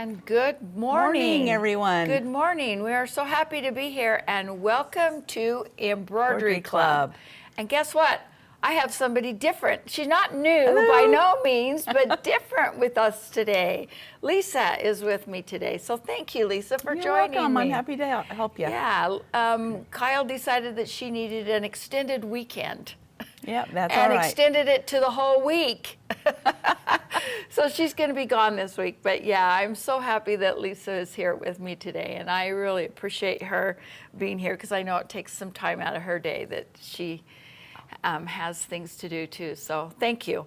And good Morning, everyone. Good morning. We are so happy to be here, and welcome to Embroidery Club. And guess what? I have somebody different. She's not new by no means, but different with us today. Lisa is with me today. So thank you, Lisa, for joining welcome. me. I'm happy to help you. Yeah. Kyle decided that she needed an extended weekend. Yeah, that's all right. And extended it to the whole week. So she's going to be gone this week. But yeah, I'm so happy that Lisa is here with me today. And I really appreciate her being here because I know it takes some time out of her day that she has things to do too. So thank you.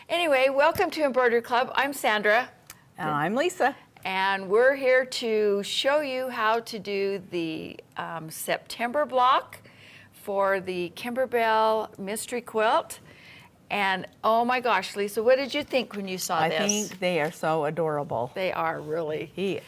Anyway, welcome to Embroidery Club. I'm Sandra. And I'm Lisa. And we're here to show you how to do the September block for the Kimberbell Mystery Quilt. And oh my gosh, Lisa, what did you think when you saw this? I think they are so adorable. They are really. He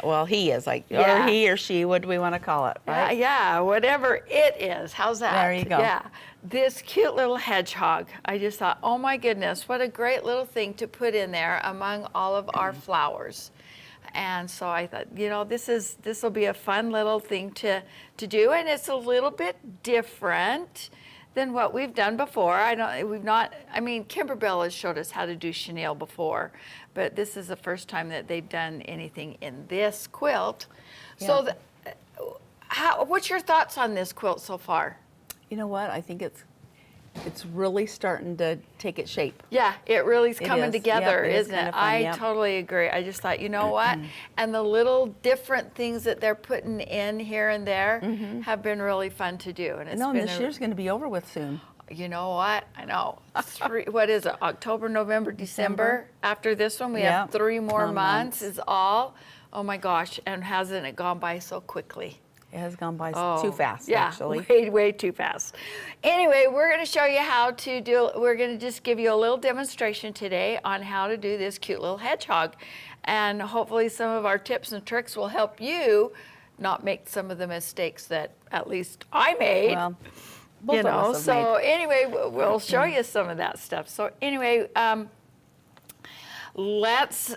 is like, Yeah. or he or she, what do we want to call it, right? Yeah, whatever it is. How's that? There you go. Yeah, this cute little hedgehog. I just thought, oh my goodness, what a great little thing to put in there among all of our flowers. And so I thought, you know, this will be a fun little thing to do, and it's a little bit different than what we've done before. I mean, Kimberbell has showed us how to do chenille before, but this is the first time that they've done anything in this quilt. Yeah. So what's your thoughts on this quilt so far? You know what? I think it's really starting to take its shape. Yeah, it really is coming together, isn't it? I totally agree. I just thought, you know what? And the little different things that they're putting in here and there have been really fun to do. And this year's going to be over with soon. You know what? I know. What is it? October, November, December. After this one, we have 3 more months is all. Oh my gosh, and hasn't it gone by so quickly? It has gone by too fast, actually. Yeah, way too fast. Anyway, we're going to show you how to do, we're going to just give you a little demonstration today on how to do this cute little hedgehog. And hopefully some of our tips and tricks will help you not make some of the mistakes that at least I made. Well, both of us have made. Anyway, we'll show you some of that stuff. So anyway, let's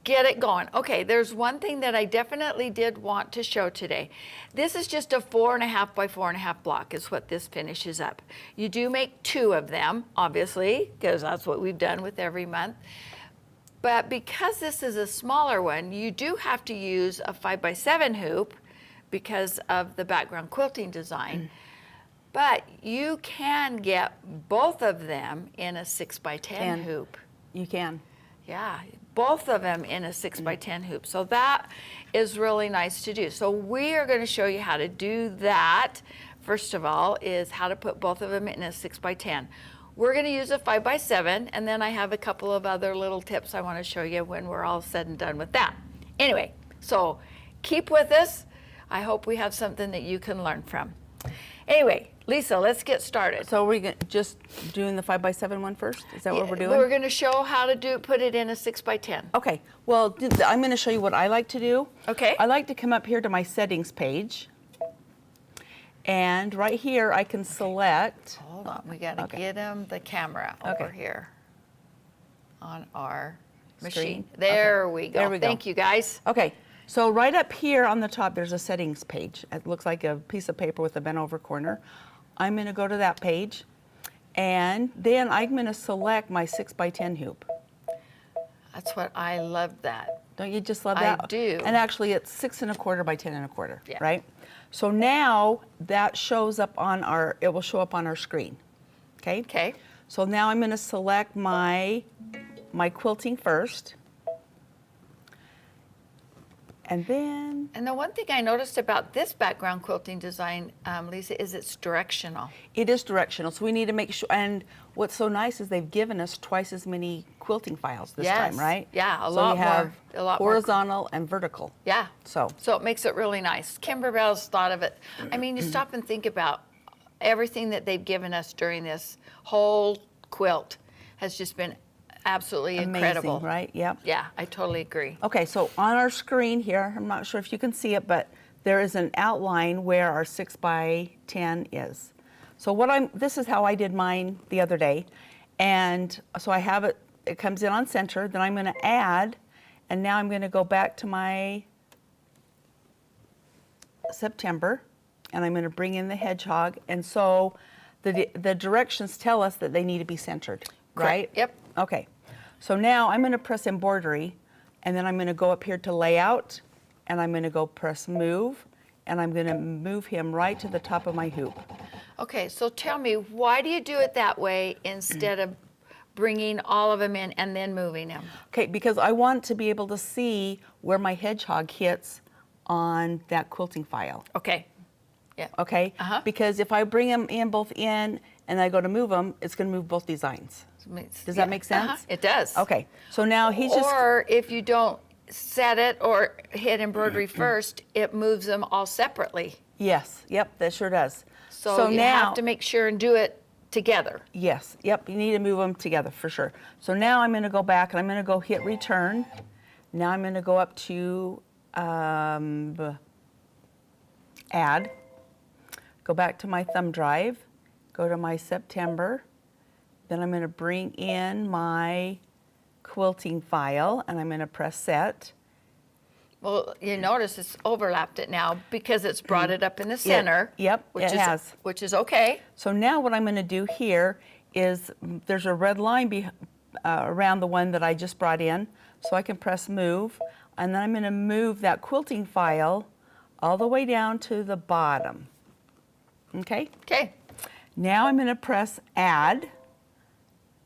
get it going. Okay, there's one thing that I definitely did want to show today. This is just a 4.5 by 4.5 block is what this finishes up. You do make 2 of them, obviously, because that's what we've done with every month. But because this is a smaller one, you do have to use a 5 by 7 hoop because of the background quilting design. But you can get both of them in a 6 by 10 hoop. You can. Yeah, both of them in a 6 by 10 hoop. So that is really nice to do. So we are going to show you how to do that. First of all, is how to put both of them in a 6 by 10. We're going to use a 5 by 7, and then I have a couple of other little tips I want to show you when we're all said and done with that. Anyway, so keep with us. I hope we have something that you can learn from. Anyway, Lisa, let's get started. So we're just doing the 5 by 7 one first? Is that what we're doing? We're going to show how to put it in a 6 by 10. Okay. Well, I'm going to show you what I like to do. Okay. I like to come up here to my settings page. And right here, I can select. Hold on. We got to get him the camera over here on our machine. There we go. There we go. Thank you, guys. Okay. So right up here on the top, there's a settings page. It looks like a piece of paper with a bent over corner. I'm going to go to that page, and then I'm going to select my 6 by 10 hoop. That's what I love that. Don't you just love that? I do. And actually, it's 6 1/4 by 10 1/4, right? So now that shows up on it will show up on our screen. Okay. Okay. So now I'm going to select my quilting first. And then... And the one thing I noticed about this background quilting design, Lisa, is it's directional. It is directional, so we need to make sure, and what's so nice is they've given us twice as many quilting files this time, right? Yeah, a lot more. So you have a lot horizontal and vertical. Yeah. So it makes it really nice. Kimberbell's thought of it. I mean, you stop and think about everything that they've given us during this whole quilt has just been absolutely incredible. Amazing, right? Yep. Yeah, I totally agree. Okay, so on our screen here, I'm not sure if you can see it, but there is an outline where our 6 by 10 is. So this is how I did mine the other day. And so I have it comes in on center, then I'm going to add And now I'm going to go back to my September, and I'm going to bring in the hedgehog. And so the directions tell us that they need to be centered, right? Yep. Okay. So now I'm going to press embroidery, and then I'm going to go up here to layout, and I'm going to go press move, and I'm going to move him right to the top of my hoop. Okay, so tell me, why do you do it that way instead of bringing all of them in and then moving them? Okay, because I want to be able to see where my hedgehog hits on that quilting file. Okay. Yeah. Okay? Uh-huh. Because if I bring them in both in and I go to move them, it's going to move both designs. Does that make sense? Uh-huh. It does. Okay. So now he's just... Or if you don't set it or hit embroidery first, it moves them all separately. Yes. Yep, that sure does. So you have to make sure and do it together. Yes. Yep, you need to move them together for sure. So now I'm going to go back and I'm going to go hit return. Now I'm going to go up to add. Go back to my thumb drive. Go to my September. Then I'm going to bring in my quilting file and I'm going to press set. Well, you notice it's overlapped it now because it's brought it up in the center. Yep, which it is, has. Which is okay. So now what I'm going to do here is there's a red line around the one that I just brought in. So I can press move, and then I'm going to move that quilting file all the way down to the bottom. Okay? Okay. Now I'm going to press add,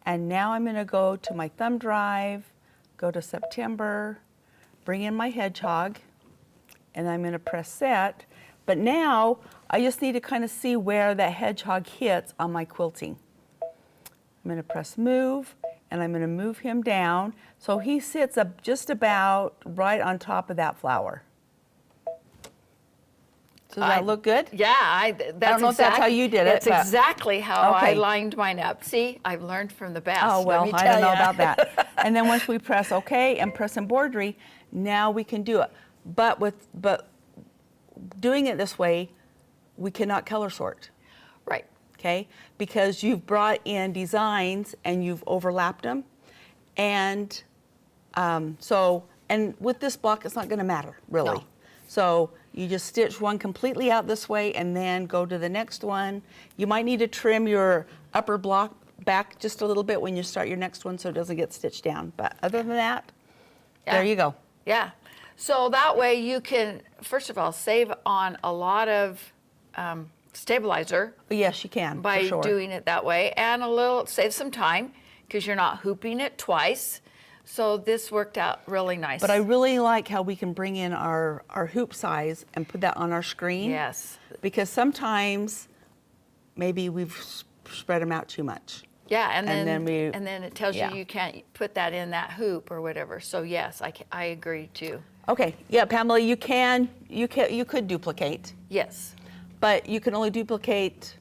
and now I'm going to go to my thumb drive, go to September, bring in my hedgehog, and I'm going to press set. But now I just need to kind of see where that hedgehog hits on my quilting. I'm going to press move, and I'm going to move him down so he sits up just about right on top of that flower. Does that look good? Yeah, I don't know if that's how you did it. That's exactly how I Okay. lined mine up. See, I've learned from the best. Oh, well, let me I tell don't know ya. about that. And then once we press OK and press embroidery, now we can do it. But doing it this way, we cannot color sort, Right. okay? Because you've brought in designs and you've overlapped them. And and with this block, it's not going to matter, really. No. So you just stitch one completely out this way and then go to the next one. You might need to trim your upper block back just a little bit when you start your next one so it doesn't get stitched down. But other than that, there you go. Yeah. So that way you can, first of all, save on a lot of stabilizer Yes, you can, by for sure. doing it that way, and save some time because you're not hooping it twice. So this worked out really nice. But I really like how we can bring in our hoop size and put that on our screen. Yes. Because sometimes maybe we've spread them out too much. Yeah, and then it tells yeah. you can't put that in that hoop or whatever. So yes, I agree too. Okay, yeah, Pamela, you could duplicate, Yes. but you can only duplicate.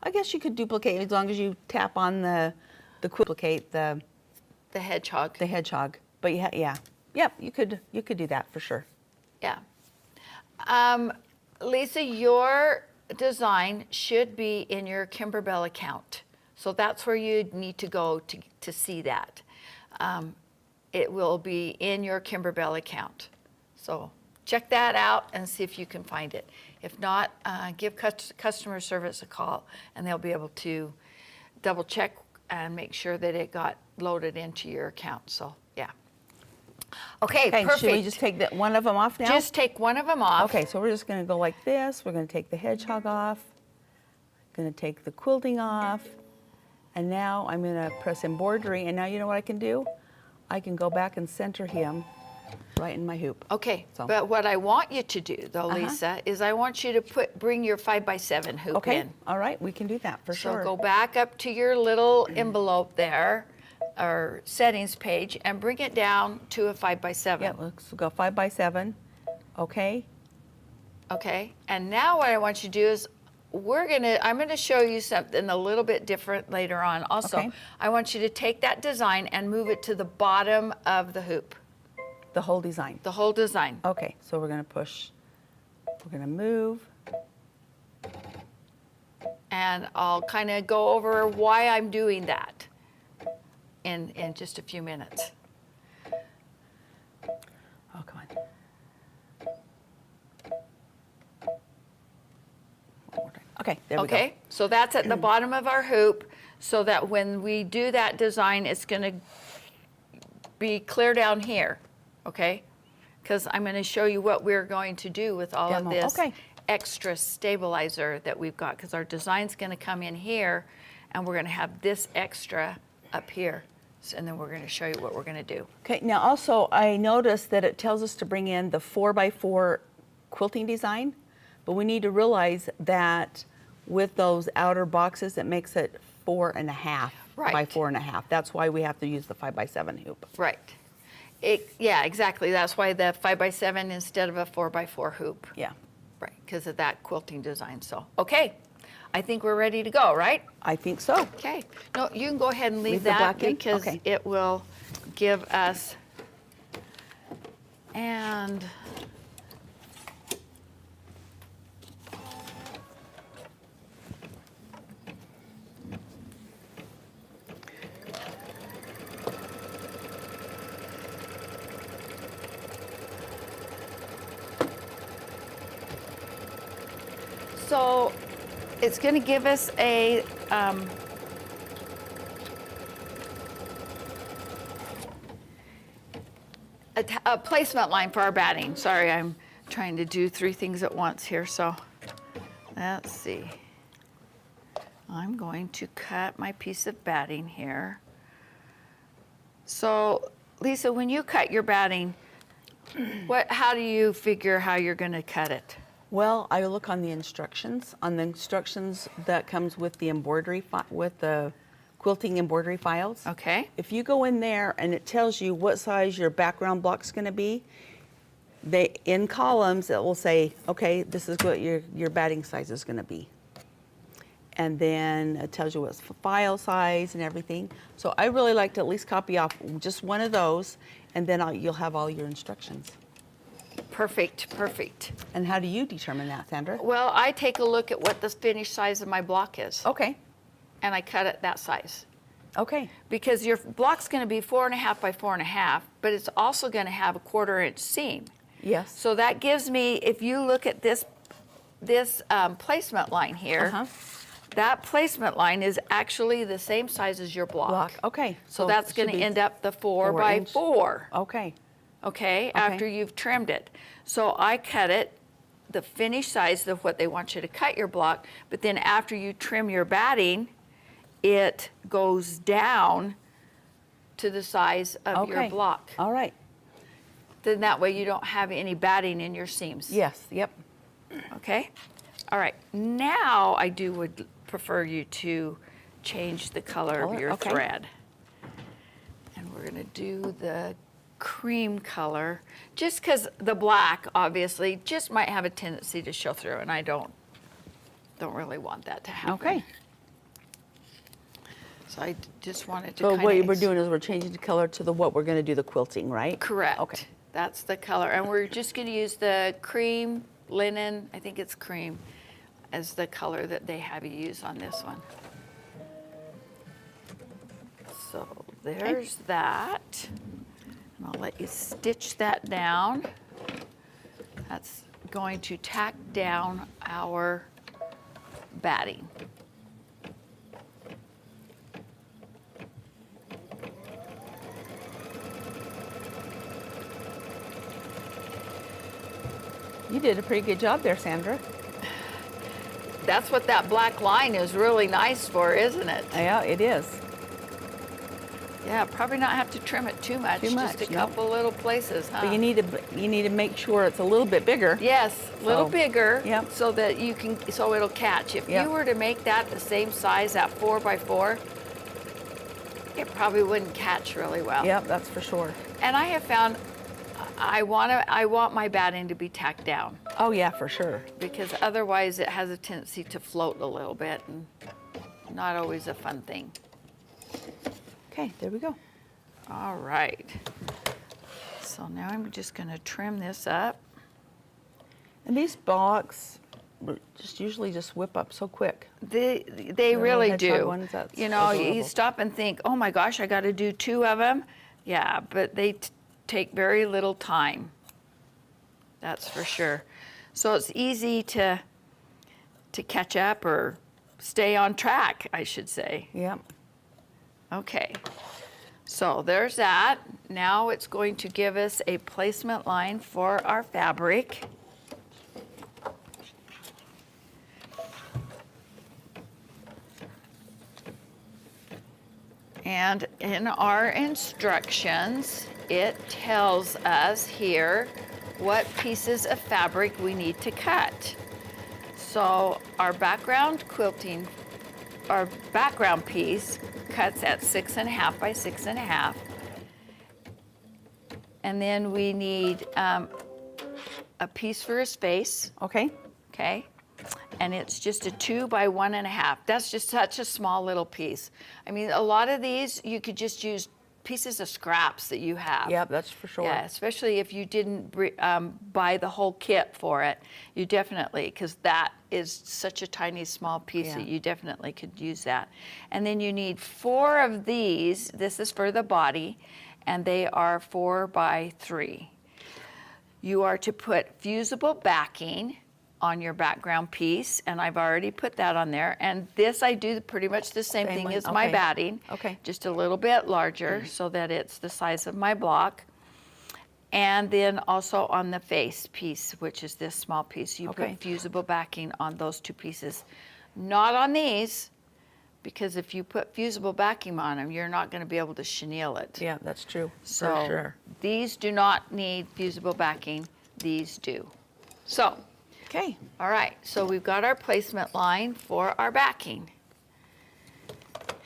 I guess you could duplicate as long as you tap on the duplicate the hedgehog. hedgehog. But yeah, you could do that for sure. Yeah. Lisa, your design should be in your Kimberbell account. So that's where you need to go to see that. It will be in your Kimberbell account. So check that out and see if you can find it. If not, give customer service a call and they'll be able to double check and make sure that it got loaded into your account. So yeah. Okay, perfect. Should we just take one of them off now? Just take one of them off. Okay, so we're just going to go like this. We're going to take the hedgehog off. Going to take the quilting off. And now I'm going to press embroidery. And now you know what I can do? I can go back and center him right in my hoop. Okay, So. but what I want you to do, though, Lisa, is I want you to bring your 5x7 hoop Okay, in. all right, we can do that for So sure. go back up to your little envelope there, or settings page, and bring it down to a 5x7. Yeah, let's go 5x7. Okay. Okay, and now what I want you to do is I'm gonna show you something a little bit different later on. Also, Okay. I want you to take that design and move it to the bottom of the hoop, The whole design. the whole design. Okay, so we're going to push. We're going to move. And I'll kind of go over why I'm doing that in just a few minutes. Okay, there we go. Okay, so that's at the bottom of our hoop, so that when we do that design, it's going to be clear down here, okay? Because I'm going to show you what we're going to do with all of Demo, this okay. extra stabilizer that we've got, because our design's going to come in here, and we're going to have this extra up here. So, and then we're going to show you what we're going to do. Okay, now also I noticed that it tells us to bring in the 4x4 quilting design, but we need to realize that with those outer boxes, it makes it 4.5 by Right. 4.5. That's why we have to use the 5x7 hoop. Right. Yeah, exactly. That's why the 5x7 instead of a 4x4 hoop. Yeah, Right, because of that quilting design. So, okay, I think we're ready to go, right? I think so. Okay. No, you can go ahead and leave Leave the that black in? because Okay. it will give us, and so it's going to give us a placement line for our batting. Sorry, I'm trying to do 3 things at once here. So let's see. I'm going to cut my piece of batting here. So Lisa, when you cut your batting, how do you figure how you're going to cut it? Well, I look on the instructions that comes with the embroidery, with the quilting embroidery files. Okay. If you go in there and it tells you what size your background block's going to be, in columns it will say, okay, this is what your batting size is going to be. And then it tells you what's file size and everything. So I really like to at least copy off just one of those, and then you'll have all your instructions. Perfect, perfect. And how do you determine that, Sandra? Well, I take a look at what the finished size of my block is, Okay, and I cut it that size. okay, Because your block's going to be 4.5 by 4.5, but it's also going to have a 1/4 inch seam. yes. So that gives me, if you look at this placement line here, Uh-huh. that placement line is actually the same size as your block. Okay. So that's it going should to be end up the 4 4 by inch. 4. Okay, Okay, after you've trimmed it. So I cut it the finished size of what they want you to cut your block, but then after you trim your batting, it goes down to the size of your okay. block. All right. Then that way you don't have any batting in your seams. Yes, yep. Okay? All right, now I would prefer you to change the color of your okay. thread. And we're gonna do the cream color, just because the black obviously just might have a tendency to show through, and I don't really want that to happen. Okay. So I just wanted to So kind what of we're doing is we're changing the color to what we're going to do the quilting, right? correct. Okay. That's the color, and we're just going to use the cream linen. I think it's cream as the color that they have you use on this one. So there's that. And I'll let you stitch that down. That's going to tack down our batting. You did a pretty good job there, Sandra. That's what that black line is really nice for, isn't it? Yeah, it is. Yeah, probably not have to trim it too much. Too much, Just a no. couple little places, huh? But you need to make sure it's a little bit bigger. Yes, a little So, bigger, yep. so that so it'll catch. If Yep. you were to make that the same size, that 4 by 4, it probably wouldn't catch really well. Yep, that's for sure. And I have found I want my batting to be tacked down, Oh yeah, for sure. because otherwise it has a tendency to float a little bit, and not always a fun thing. Okay, there we go. All right. So now I'm just going to trim this up. And these blocks usually just whip up so quick. They little really hedgehog do. ones, that's You know, you adorable. stop and think, oh my gosh, I got to do 2 of them. Yeah, but they take very little time. That's for sure. So it's easy to to catch up or stay on track, I should say. Yep. Okay, so there's that. Now it's going to give us a placement line for our fabric. And in our instructions, it tells us here what pieces of fabric we need to cut. So our background quilting, our background piece cuts at 6.5 by 6.5. And then we need a piece for his face, Okay. okay? And it's just a 2 by 1.5. That's just such a small little piece. I mean, a lot of these, you could just use pieces of scraps that you have. Yep, that's for sure. Yeah, especially if you didn't buy the whole kit for it. You definitely, because that is such a tiny small piece Yeah. that you definitely could use that. And then you need 4 of these. This is for the body, and they are 4 by 3. You are to put fusible backing on your background piece, and I've already put that on there. And this I do pretty much the same Same thing one? as my Okay. batting, Okay. just a little bit larger so that it's the size of my block. And then also on the face piece, which is this small piece, you Okay. put fusible backing on those 2 pieces. Not on these, because if you put fusible backing on them, you're not going to be able to chenille it. Yeah, that's true. So for sure. these do not need fusible backing, these do. So, Okay. all right, so we've got our placement line for our backing.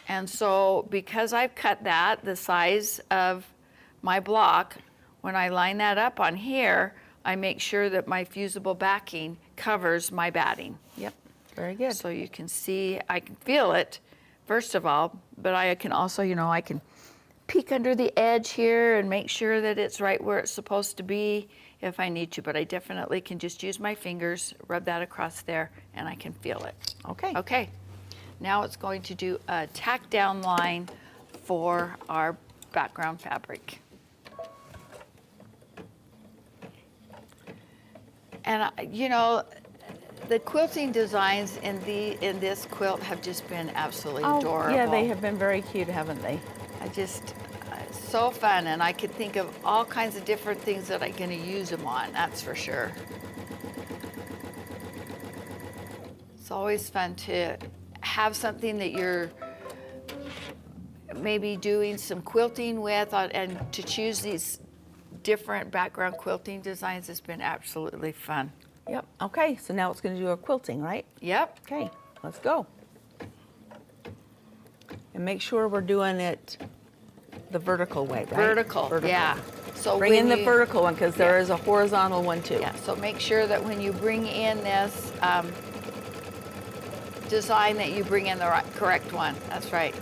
And so because I've cut that, the size of my block, when I line that up on here, I make sure that my fusible backing covers my batting. Yep. Very good. So you can see, I can feel it, first of all, but I can also, I can peek under the edge here and make sure that it's right where it's supposed to be if I need to, but I definitely can just use my fingers, rub that across there, and I can feel it. Okay. Okay, now it's going to do a tack down line for our background fabric. And the quilting designs in this quilt have just been absolutely adorable. Yeah, they have been very cute, haven't they? It's so fun, and I could think of all kinds of different things that I'm going to use them on, that's for sure. It's always fun to have something that you're maybe doing some quilting with, and to choose these different background quilting designs has been absolutely fun. Yep. Okay, so now it's going to do a quilting, right? Yep. Okay, let's go. And make sure we're doing it the vertical way, right? Vertical, yeah. So Bring in when the you- vertical one because there Yeah. is a horizontal one too. Yeah, so make sure that when you bring in this design that you bring in the correct one. That's right.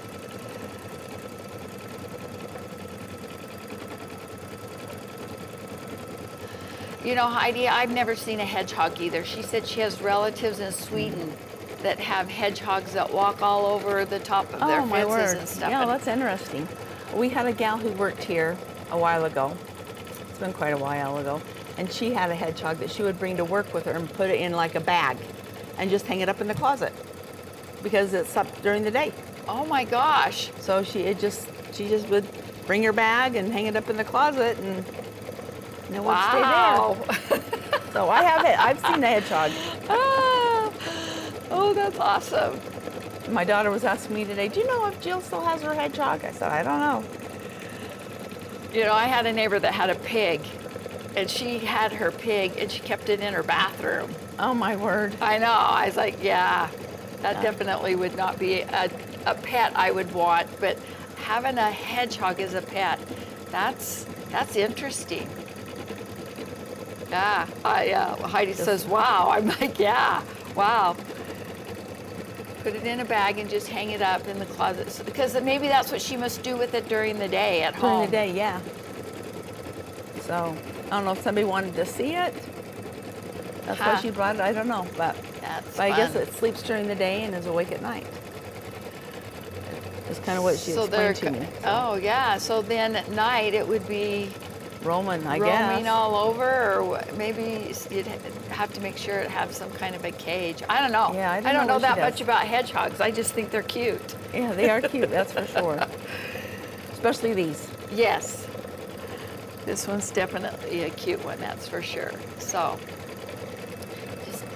Heidi, I've never seen a hedgehog either. She said she has relatives in Sweden that have hedgehogs that walk all over the top of their Oh, my fences word. and stuff. Yeah, And that's interesting. We had a gal who worked here a while ago. It's been quite a while ago. And she had a hedgehog that she would bring to work with her and put it in like a bag and just hang it up in the closet because it's up during the day. oh my gosh. So she just would bring her bag and hang it up in the closet and it would stay Wow. there. So I have it. I've seen the hedgehog. Oh, that's awesome. My daughter was asking me today, do you know if Jill still has her hedgehog? I said, I don't know. I had a neighbor that had a pig, and she had her pig, and she kept it in her bathroom. Oh my word. I know. I was like, yeah, that definitely would not be a pet I would want, but having a hedgehog as a pet, that's interesting. Yeah. Heidi says, wow. I'm like, yeah, wow. Put it in a bag and just hang it up in the closet, because maybe that's what she must do with it during the day at home. During the day, yeah. So I don't know if somebody wanted to see it. That's why Huh. she brought it. I don't know, but That's I guess fun. it sleeps during the day and is awake at night. That's kind of what she So explained to me. Oh yeah. So then at night it would be Roaming, I roaming guess. all over, or maybe you'd have to make sure it has some kind of a cage. I don't know. Yeah, I don't I don't know know what she that much does. about hedgehogs. I just think they're cute. Yeah, they are cute, that's for sure. Especially these. Yes. This one's definitely a cute one, that's for sure. So,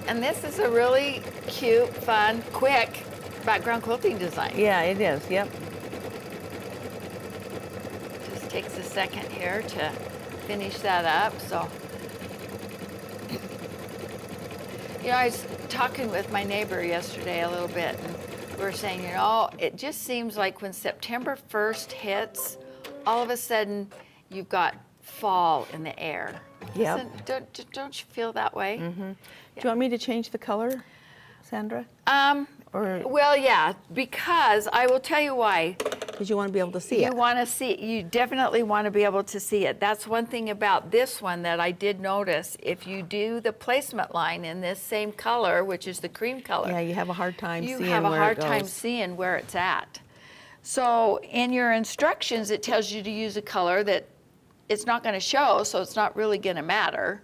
and this is a really cute, fun, quick background quilting design. Yeah, it is, yep. Just takes a second here to finish that up. So, you know, I was talking with my neighbor yesterday a little bit, and we were saying, you know, it just seems like when September 1st hits, all of a sudden you've got fall in the air. Yep. Don't you feel that way? Do you want me to change the color, Sandra? Or Well, yeah, because I will tell you why. because you want to be able to see You it? want to see, you definitely want to be able to see it. That's one thing about this one that I did notice. If you do the placement line in this same color, which is the cream color, Yeah, you have a hard time you seeing have a where hard it time goes. seeing where it's at. So in your instructions, it tells you to use a color that it's not going to show, so it's not really going to matter.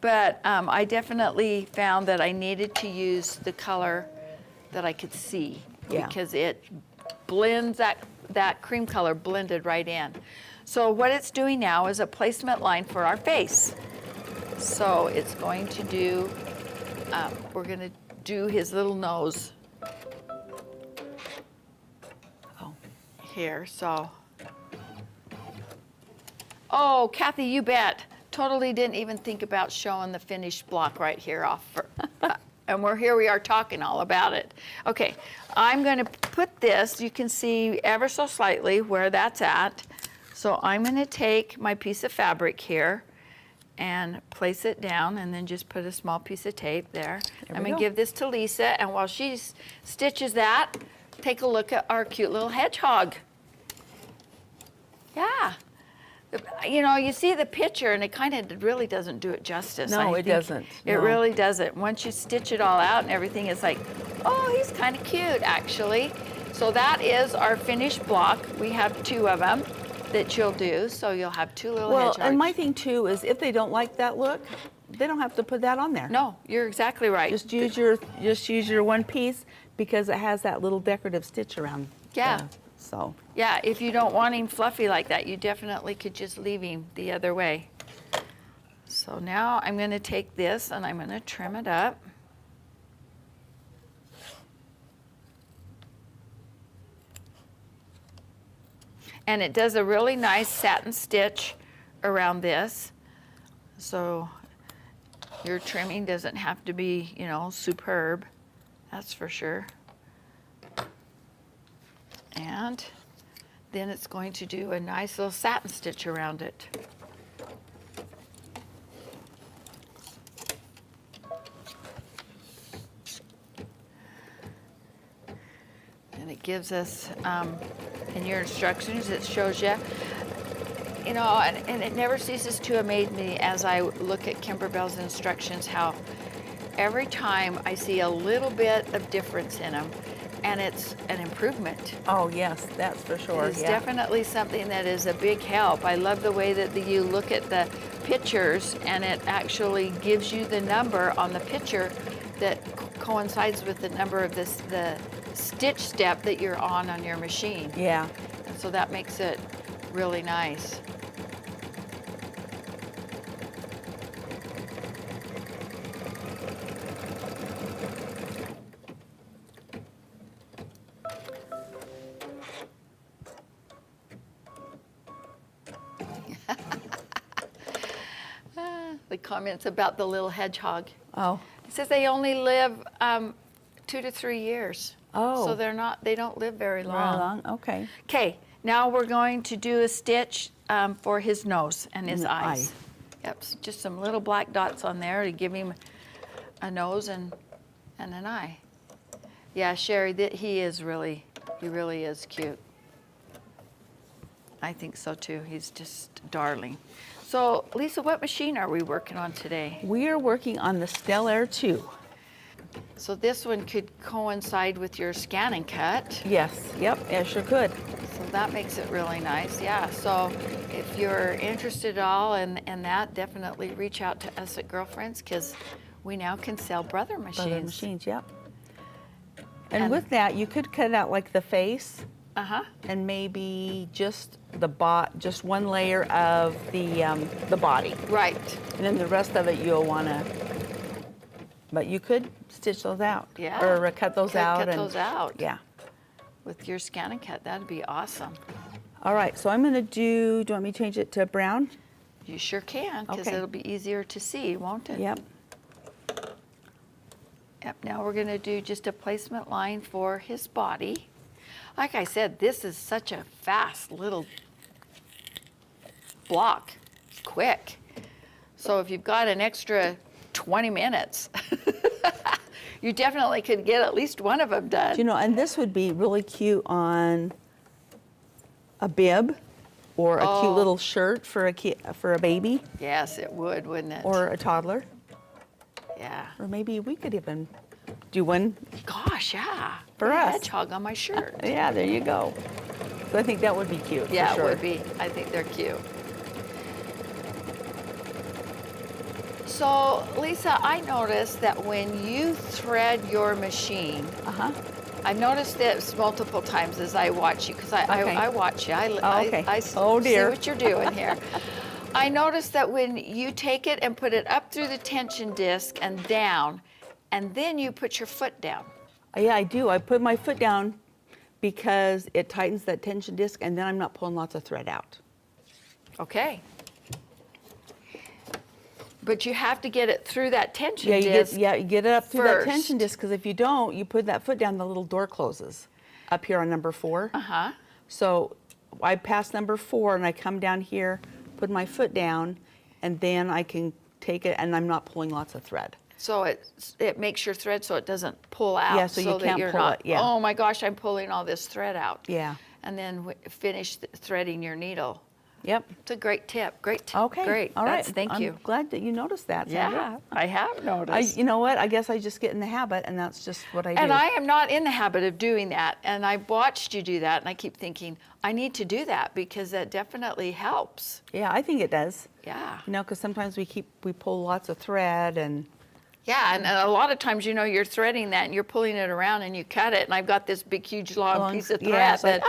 But I definitely found that I needed to use the color that I could see, Yeah. because it blends, that cream color blended right in. So what it's doing now is a placement line for our face. So it's going to do, we're going to do his little nose Oh. here, so. Oh, Kathy, you bet. Totally didn't even think about showing the finished block right here off. And here we are talking all about it. Okay, I'm going to put this, you can see ever so slightly where that's at. So I'm going to take my piece of fabric here and place it down, and then just put a small piece of tape there. I'm going to give this to Lisa, and while she stitches that, take a look at our cute little hedgehog. Yeah. You know, you see the picture, and it kind of really doesn't do it justice. No, I it think doesn't. It No. really doesn't. Once you stitch it all out and everything, it's like, oh, he's kind of cute, actually. So that is our finished block. We have 2 of them that you'll do, so you'll have 2 little Well, hedgehogs. and my thing too is if they don't like that look, they don't have to put that on there. No, you're exactly right. Just use your one piece because it has that little decorative stitch around. Yeah. So. Yeah, if you don't want him fluffy like that, you definitely could just leave him the other way. So now I'm going to take this and I'm going to trim it up. And it does a really nice satin stitch around this. So your trimming doesn't have to be, you know, superb. That's for sure. And then it's going to do a nice little satin stitch around it. And it gives us, in your instructions, it shows you, you know, and it never ceases to amaze me as I look at Kimberbell's instructions, how every time I see a little bit of difference in them, and it's an improvement. Oh yes, that's for sure. It's Yeah. definitely something that is a big help. I love the way that you look at the pictures, and it actually gives you the number on the picture that coincides with the number of the stitch step that you're on your machine. Yeah. And so that makes it really nice. The comments about the little hedgehog. Oh. It says they only live 2 to 3 years. Oh. So they don't live very Very long. long. Okay. Okay, now we're going to do a stitch for his nose and his And the eyes. Yep, just some little black dots on there to give him a nose and an eye. Yeah, Sherry, he really is cute. I think so too. He's just darling. So, Lisa, what machine are we working on today? We are working on the Altair 2. So this one could coincide with your scan and cut. Yes. Yep. It sure could. So that makes it really nice. Yeah, so if you're interested at all in that, definitely reach out to us at Girlfriends, because we now can sell brother machines. Brother machines, yep. And with that, you could cut out like the face. And maybe just just one layer of the body. Right. And then the rest of it you'll want to, but you could stitch those out. Yeah. Or cut those out. Cut those out. Yeah. With your Scan and Cut, that'd be awesome. All right, so I'm going to do you want me to change it to brown? You sure can, because Okay. it'll be easier to see, won't it? Yep. Yep, now we're going to do just a placement line for his body. Like I said, this is such a fast little block, quick. So if you've got an extra 20 minutes, you definitely could get at least one of them done. You know, and this would be really cute on a bib or a cute little shirt for a baby. Yes, it would, wouldn't it? Or a toddler. Yeah. Or maybe we could even do one. Gosh, yeah. For Put a us. hedgehog on my shirt. Yeah, there you go. So I think that would be cute. Yeah, for sure. it would be. I think they're cute. So, Lisa, I noticed that when you thread your machine, I've noticed this multiple times as I watch you, because I watch you. I Oh, see dear. what you're doing here. I noticed that when you take it and put it up through the tension disc and down, and then you put your foot down. Yeah, I do. I put my foot down because it tightens that tension disc, and then I'm not pulling lots of thread out. Okay. But you have to get it through that tension You disc. you get it up through that first. tension disc, because if you don't, you put that foot down, the little door closes up here on number 4. So I pass number 4 and I come down here, put my foot down, and then I can take it, and I'm not pulling lots of thread. So it makes your thread so it doesn't pull out. Yeah, so you that can't you're pull not, it, yeah. Oh my gosh, I'm pulling all this thread out. Yeah. And then finish threading your needle. Yep. It's a great tip. Great tip. Okay. Great. All right. Thank you. I'm glad that you noticed that, Sandra. Yeah, I have noticed. You know what? I guess I just get in the habit, and that's just what I do. And I am not in the habit of doing that. And I watched you do that, and I keep thinking, I need to do that, because that definitely helps. Yeah, I think it does. Yeah. You know, because sometimes we pull lots of thread, and Yeah, and a lot of times, you know, you're threading that and you're pulling it around and you cut it, and I've got this big, huge, long piece of thread yeah, it's like,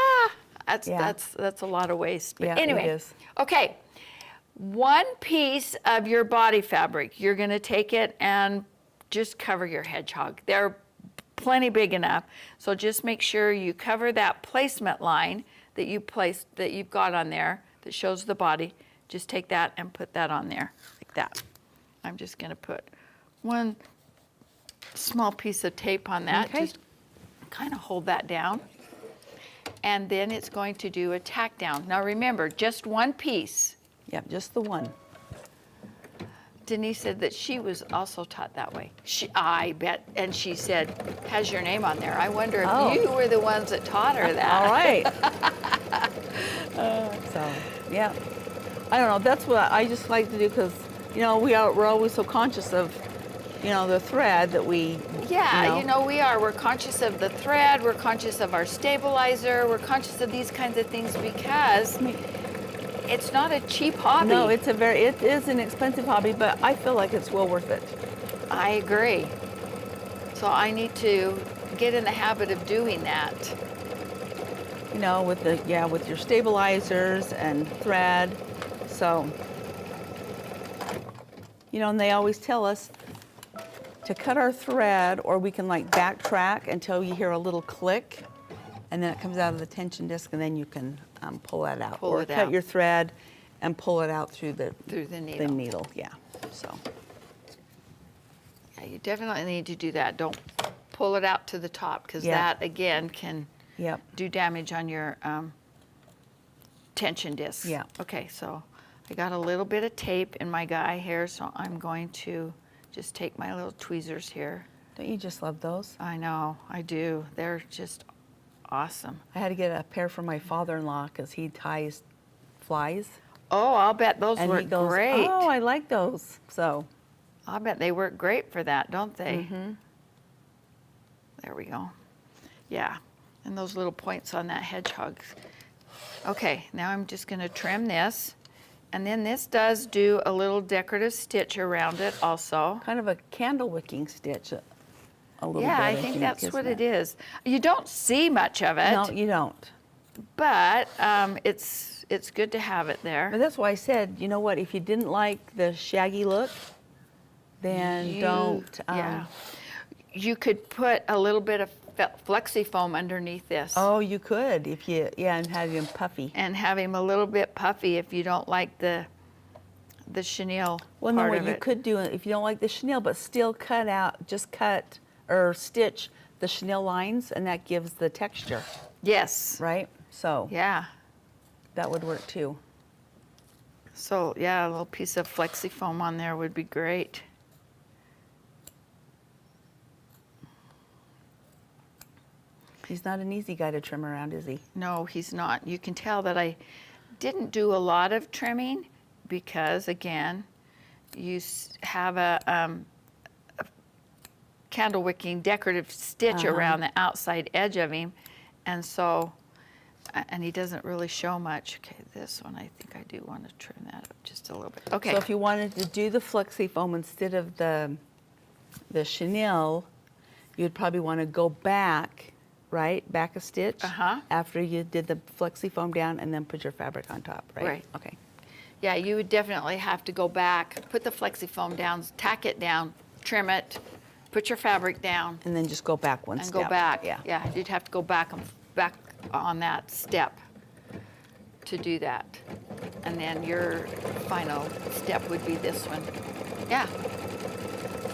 that's a lot of waste. But Yeah, it anyway, is. okay, one piece of your body fabric, you're going to take it and just cover your hedgehog. They're plenty big enough, so just make sure you cover that placement line that you've got on there that shows the body. Just take that and put that on there like that. I'm just going to put one small piece of tape on that. Okay. Just kind of hold that down. And then it's going to do a tack down. Now remember, just one piece. Yep, just the one. Denise said that she was also taught that way. I bet, and she said, has your name on there. I wonder if you were the ones that taught her that. All right. So, yeah. I don't know, that's what I just like to do, because, you know, we're always so conscious of, you know, the thread that we, Yeah, you know, we are. We're conscious of the thread. We're conscious of our stabilizer. We're conscious of these kinds of things because it's not a cheap hobby. No, it is an expensive hobby, but I feel like it's well worth it. I agree. So I need to get in the habit of doing that. You know, with your stabilizers and thread. So, you know, and they always tell us to cut our thread, or we can like backtrack until you hear a little click, and then it comes out of the tension disc, and then you can pull that out. Pull or it cut out. your thread and pull it out through the needle. The needle, yeah. So. Yeah, you definitely need to do that. Don't pull it out to the top, because Yeah. that again can Yep. do damage on your tension disc. Yeah. Okay, so I got a little bit of tape in my guy here, so I'm going to just take my little tweezers here. Don't you just love those? I know, I do. They're just awesome. I had to get a pair for my father-in-law because he ties flies. Oh, I'll bet those And work he goes, great. oh, I like those. So, I'll bet they work great for that, don't they? Mm-hmm. There we go. Yeah, and those little points on that hedgehog Okay, now I'm just going to trim this. And then this does do a little decorative stitch around it also. Kind of a candle wicking stitch a little bit. Yeah, I think that's what isn't it is. You don't see much of it, No, you don't. but it's good to have it But there. that's why I said, you know what, if you didn't like the shaggy look, then don't. Yeah. You could put a little bit of flexi foam underneath this. Oh, you could if you, and have him puffy. And have him a little bit puffy if you don't like the chenille Well, no, part what of you it. could do if you don't like the chenille, but still just cut or stitch the chenille lines, and that gives the texture, Yes. right? So Yeah. that would work too. So yeah, a little piece of flexi foam on there would be great. He's not an easy guy to trim around, is he? No, he's not. You can tell that I didn't do a lot of trimming because, again, you have a candle wicking decorative stitch around the outside edge of him, and so, and he doesn't really show much. Okay, this one I think I do want to trim that up just a little bit. Okay. So if you wanted to do the flexi foam instead of the chenille, you'd probably want to go back, right? Back a stitch after you did the flexi foam down, and then put your fabric on top, right? Right. Okay. Yeah, you would definitely have to go back, put the flexi foam down, tack it down, trim it, put your fabric down, And then just go back one and step. go back. Yeah. Yeah, you'd have to go back on that step to do that. And then your final step would be this one. Yeah.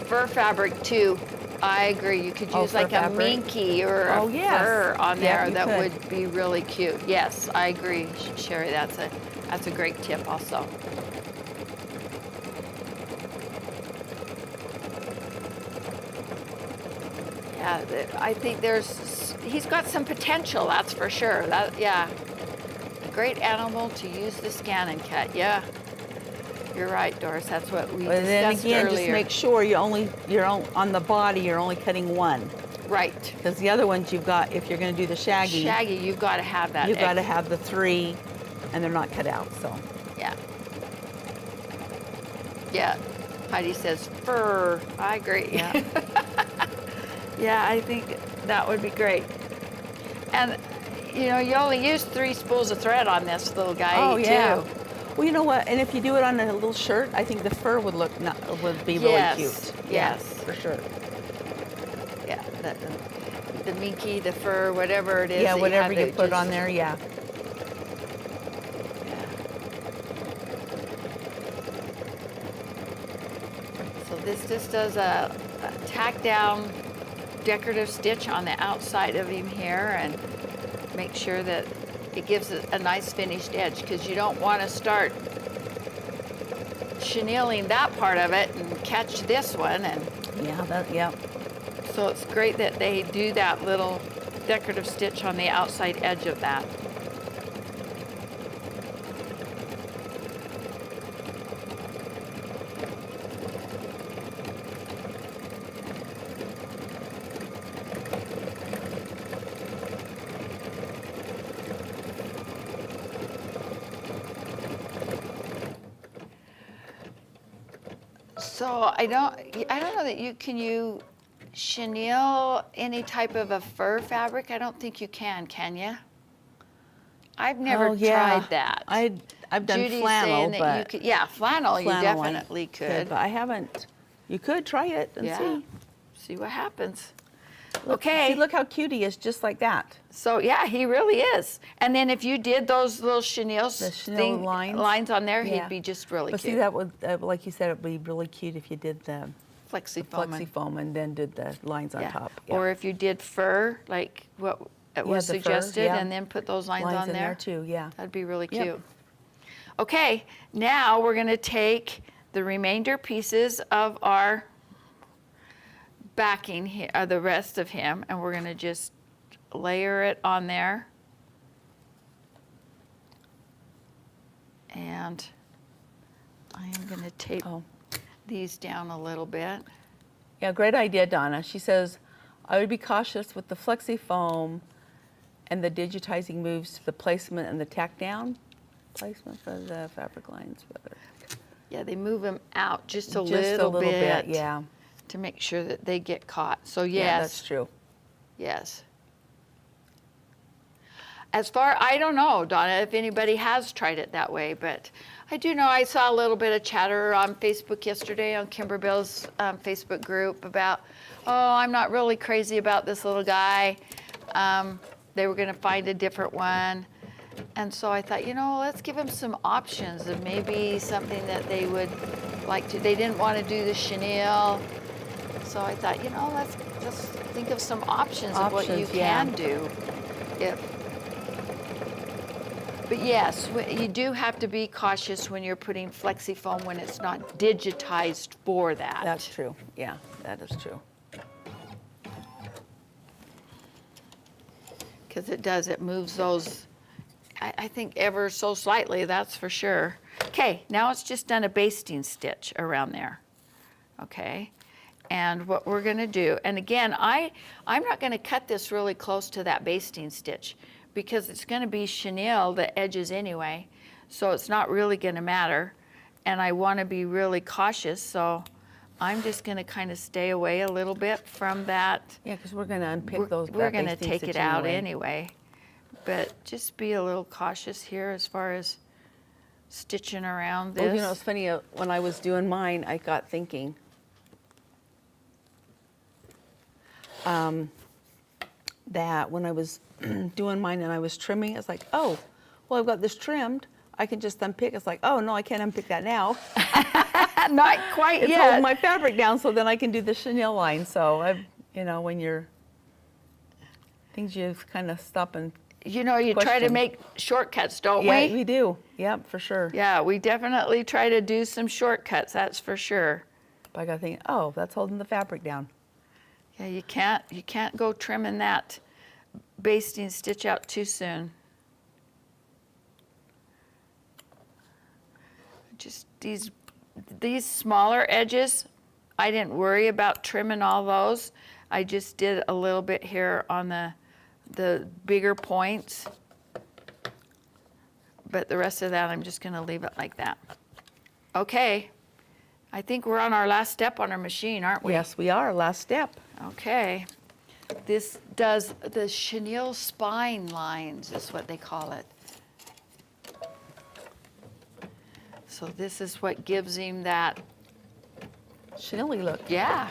Fur fabric too. I agree. You could use fur like a fabric? minky or a Oh, yes. fur on Yeah, there. you That could. would be really cute. Yes, I agree, Sherry. That's a great tip also. Yeah, I think he's got some potential, that's for sure. Yeah, a great animal to use the scan and cut. Yeah, you're right, Doris. That's what we But then discussed again, earlier. just make sure on the body, you're only cutting one. Right. Because the other ones you've got, if you're going to do the shaggy, Shaggy, you've got to have that. you've got to have the 3, and they're not cut out, so. Yeah. Yeah. Heidi says fur. I agree. Yeah. Yeah, I think that would be great. And you know, you only use 3 spools of thread on this little guy Oh, yeah. too. Well, you know what? And if you do it on a little shirt, I think the fur would be really Yes, cute. yes. For sure. Yeah, the minky, the fur, whatever it is. Yeah, that whatever have you to put just- on there, yeah. Yeah. So this just does a tack down decorative stitch on the outside of him here, and make sure that it gives it a nice finished edge, because you don't want to start chenilling that part of it and catch this one. And Yeah. so it's great that they do that little decorative stitch on the outside edge of that. So I don't know that you chenille any type of a fur fabric? I don't think you can you? I've never Oh, yeah. tried that. I've done Judy's flannel, saying that but you could, yeah, flannel you flannel I definitely could. But I haven't. You could try it and Yeah. see. See what happens. Look, Okay. See, look how cute he is, just like that. So yeah, he really is. And then if you did those little chenilles, The chenille lines? on there, Yeah. he'd be just really But cute. see, that would, like you said, it would be really cute if you did the Flexi foam. flexi foam and then did the lines on Yeah. top. Or if you did fur, like what it was the fur, suggested, yeah. and then put those lines on in there. there too, yeah. That'd be really Yep. cute. Okay, now we're going to take the remainder pieces of our backing here, or the rest of him, and we're going to just layer it on there. And I am going to tape Oh. these down a little bit. Yeah, great idea, Donna. She says, I would be cautious with the flexi foam and the digitizing moves to the placement and the tack down. Placement for the fabric lines. Yeah, they move them out just a Just little bit. yeah. To make sure that they get caught. So yes. Yeah, that's true. Yes. As far, I don't know, Donna, if anybody has tried it that way, but I do know I saw a little bit of chatter on Facebook yesterday on Kimberbell's Facebook group about, oh, I'm not really crazy about this little guy. They were going to find a different one. And so I thought, let's give them some options of maybe something that they would like to. They didn't want to do the chenille. So I thought, let's just think of some options of what you can do. But yes, you do have to be cautious when you're putting flexi-foam when it's not digitized for that. That's true. Yeah, that is true. Because it moves those, I think, ever so slightly, that's for sure. Okay, now it's just done a basting stitch around there. Okay, and what we're going to do, and again, I'm not going to cut this really close to that basting stitch because it's going to be chenille, the edges anyway, so it's not really going to matter. And I want to be really cautious, so I'm just going to kind of stay away a little bit from that. Yeah, because we're going to unpick those. We're going to take it out anyway. But just be a little cautious here as far as stitching around this. Well, it's funny, when I was doing mine, I got thinking, that when I was doing mine and I was trimming, it's like, oh, well, I've got this trimmed. I can just unpick. It's like, oh, no, I can't unpick that now. Not quite it's yet. holding my fabric down so then I can do the chenille line. So, when you're, things you kind of stop and you try to make shortcuts, don't we? Yeah, we do. Yep, for sure. Yeah, we definitely try to do some shortcuts, that's for sure. But I got to think, oh, that's holding the fabric down. Yeah, you can't go trimming that basting stitch out too soon. Just these smaller edges, I didn't worry about trimming all those. I just did a little bit here on the bigger points. But the rest of that, I'm just going to leave it like that. Okay. I think we're on our last step on our machine, aren't we? Yes, we are. Last step. Okay. This does the chenille spine lines, is what they call it. So this is what gives him that chenille look. Yeah.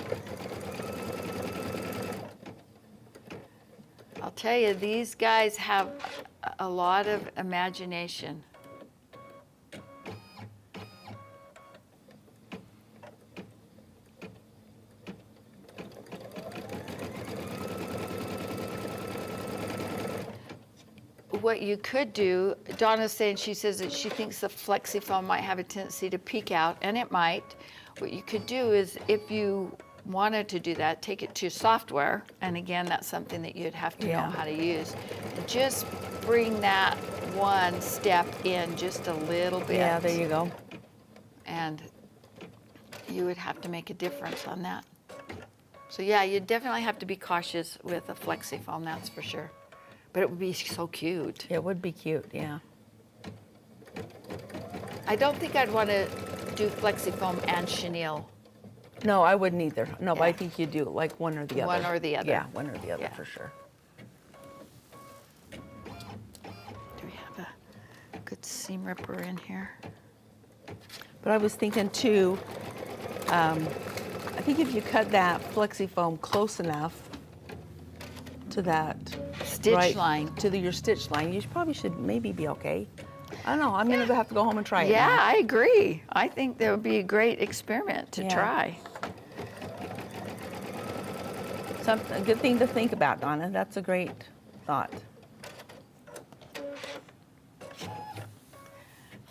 I'll tell you, these guys have a lot of imagination. What you could do, Donna's saying, she says that she thinks the flexi-foam might have a tendency to peek out, and it might. What you could do is, if you wanted to do that, take it to software, and again, that's something that you'd have to know how to use. Just bring that one step in just a little bit. Yeah, there you go. And you would have to make a difference on that. So yeah, you definitely have to be cautious with a flexi-foam, that's for sure. But it would be so cute. It would be cute, yeah. I don't think I'd want to do flexi-foam and chenille. No, I wouldn't either. No, but I think you do like one or the other. One or the other. Yeah, one or the other for sure. Do we have a good seam ripper in here? But I was thinking too, I think if you cut that flexi-foam close enough to that stitch line, to your stitch line, you probably should maybe be okay. I don't know. I'm going to have to go home and try it. Yeah, now. I agree. I think that would be a great experiment to try. A good thing to think about, Donna. That's a great thought.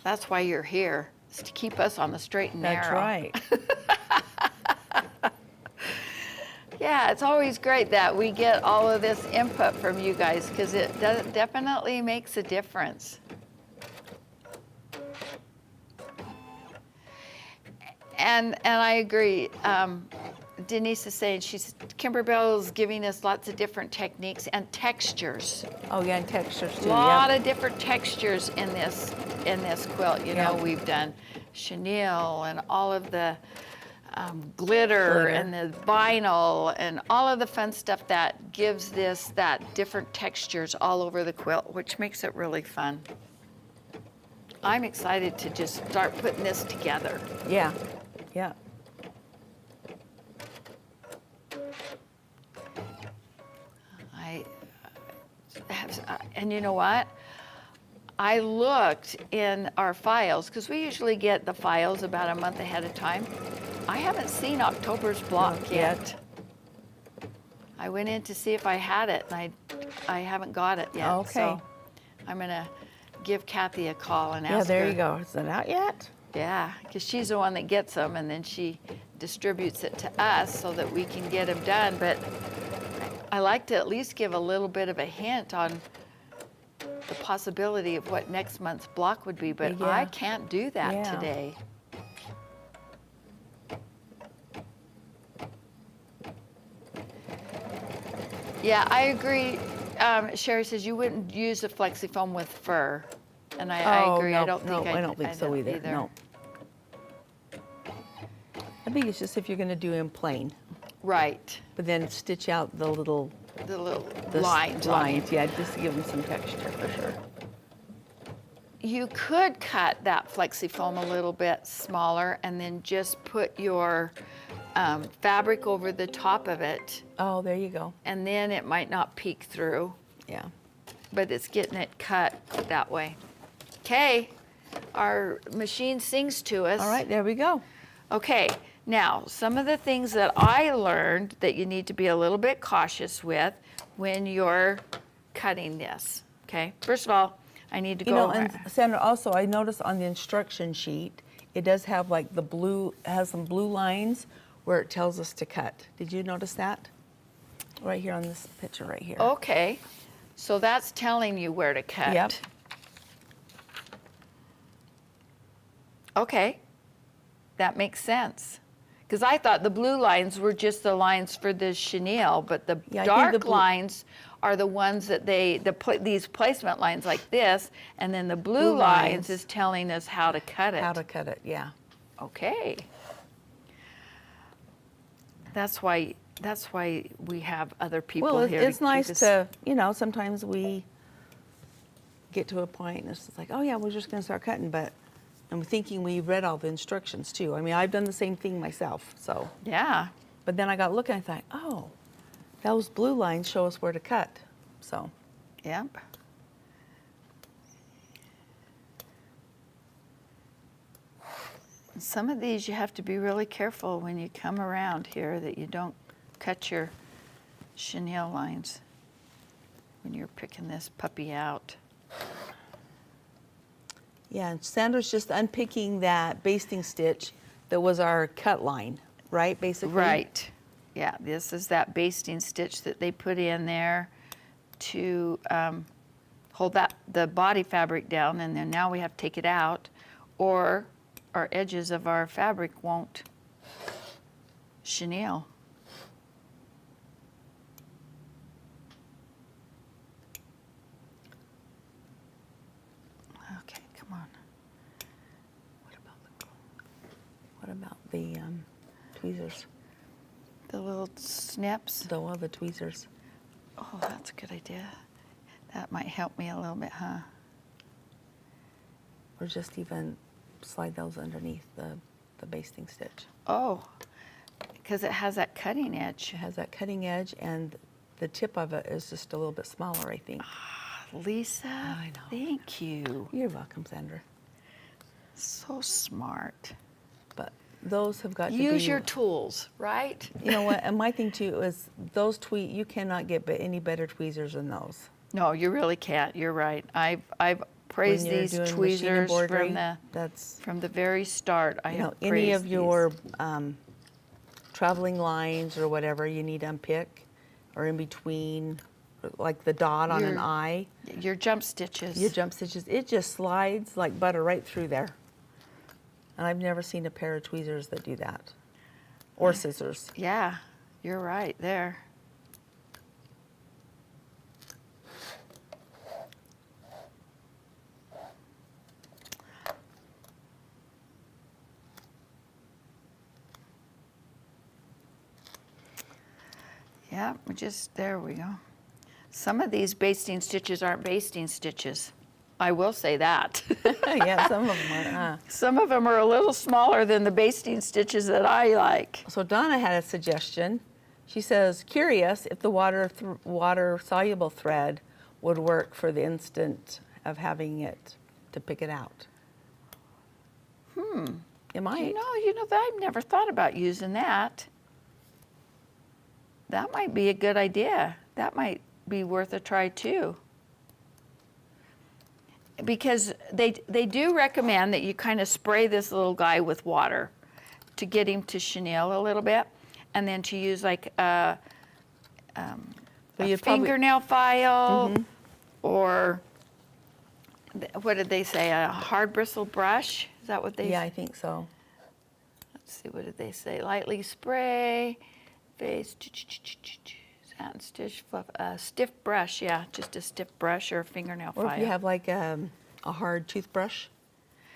That's why you're here, is to keep us on the straight and narrow. That's right. Yeah, it's always great that we get all of this input from you guys, because it definitely makes a difference. And I agree. Denise is saying Kimberbell's giving us lots of different techniques and textures. Oh yeah, and textures too. A lot of different textures in this quilt. You know, Yeah. we've done chenille and all of the glitter and the vinyl and all of the fun stuff that gives this that different textures all over the quilt, which makes it really fun. I'm excited to just start putting this together. Yeah, yeah. And you know what? I looked in our files, because we usually get the files about a month ahead of time. I haven't seen October's block Not yet. yet. I went in to see if I had it, and I haven't got it yet. Okay. So I'm going to give Kathy a call and ask her. Yeah, there you go. Is it out yet? Yeah, because she's the one that gets them, and then she distributes it to us so that we can get them done. But I like to at least give a little bit of a hint on the possibility of what next month's block would be, but Yeah. I can't do that Yeah. today. Yeah, I agree. Sherry says you wouldn't use a flexi foam with fur, and I agree. No, I don't think I don't think so either. No. I think it's just if you're going to do them plain, Right. but then stitch out the little The little the lines. on it. lines, yeah, just to give them some texture for sure. You could cut that flexi foam a little bit smaller and then just put your fabric over the top of it, Oh, there you go. and then it might not peek through, Yeah. but it's getting it cut that way. Okay, our machine sings to us. All right, there we go. Okay, now some of the things that I learned that you need to be a little bit cautious with when you're cutting this. Okay, first of all, I need to You go know, over. and Sandra, also, I noticed on the instruction sheet, it does have like the blue, it has some blue lines where it tells us to cut. Did you notice that? Right here on this picture right here. Okay, so that's telling you where to cut. Yep. Okay, that makes sense. Because I thought the blue lines were just the lines for the chenille, but the Yeah, I think dark the blue- lines are the ones that these placement lines like this, and then the blue Blue lines lines. is telling us how to cut it. How to cut it, yeah. Okay. That's why we have other people Well, here. it's keep nice us- to, you know, sometimes we get to a point and it's just like, oh yeah, we're just gonna start cutting, but I'm thinking we read all the instructions too. I mean, I've done the same thing myself, so. Yeah. But then I got looking, I thought, oh, those blue lines show us where to cut, so. Yep. Some of these you have to be really careful when you come around here that you don't cut your chenille lines when you're picking this puppy out. Yeah, and Sandra's just unpicking that basting stitch that was our cut line, right, basically? Right. Yeah, this is that basting stitch that they put in there to hold the body fabric down, and then now we have to take it out, or our edges of our fabric won't chenille. Okay, come on. What about the tweezers? The little snips. The tweezers. Oh, that's a good idea. That might help me a little bit, huh? Or just even slide those underneath the basting stitch. Oh, because it has that cutting edge. It has that cutting edge and the tip of it is just a little bit smaller, I think. Lisa, I know. thank you. You're welcome, Sandra. So smart. But those have got to be... Use your tools, right? You know what, and my thing too is those you cannot get any better tweezers than those. No, you really can't. You're right. I've praised When you're these doing machine tweezers embroidery, that's, from the very start. I you know, have any praised of your these. traveling lines or whatever you need to unpick, or in between, like the dot on an Your- eye, Your jump stitches. your jump stitches, it just slides like butter right through there. And I've never seen a pair of tweezers that do that. or scissors. Yeah, you're right there. Yeah, there we go. Some of these basting stitches aren't basting stitches. I will say that. Yeah, some of them are. Some of them are a little smaller than the basting stitches that I like. So Donna had a suggestion. She says, curious if the water-soluble thread would work for the instant of having it to pick it out. It might. You know that I've never thought about using that. That might be a good idea. That might be worth a try too. Because they do recommend that you kind of spray this little guy with water to get him to chenille a little bit, and then to use like a fingernail file or what did they say? A hard bristle brush? Is that what they? Yeah, I think so. Let's see. What did they say? Lightly spray, face, satin stitch, fluff, stiff brush. Yeah, just a stiff brush or a fingernail file. Or if you have like a hard toothbrush,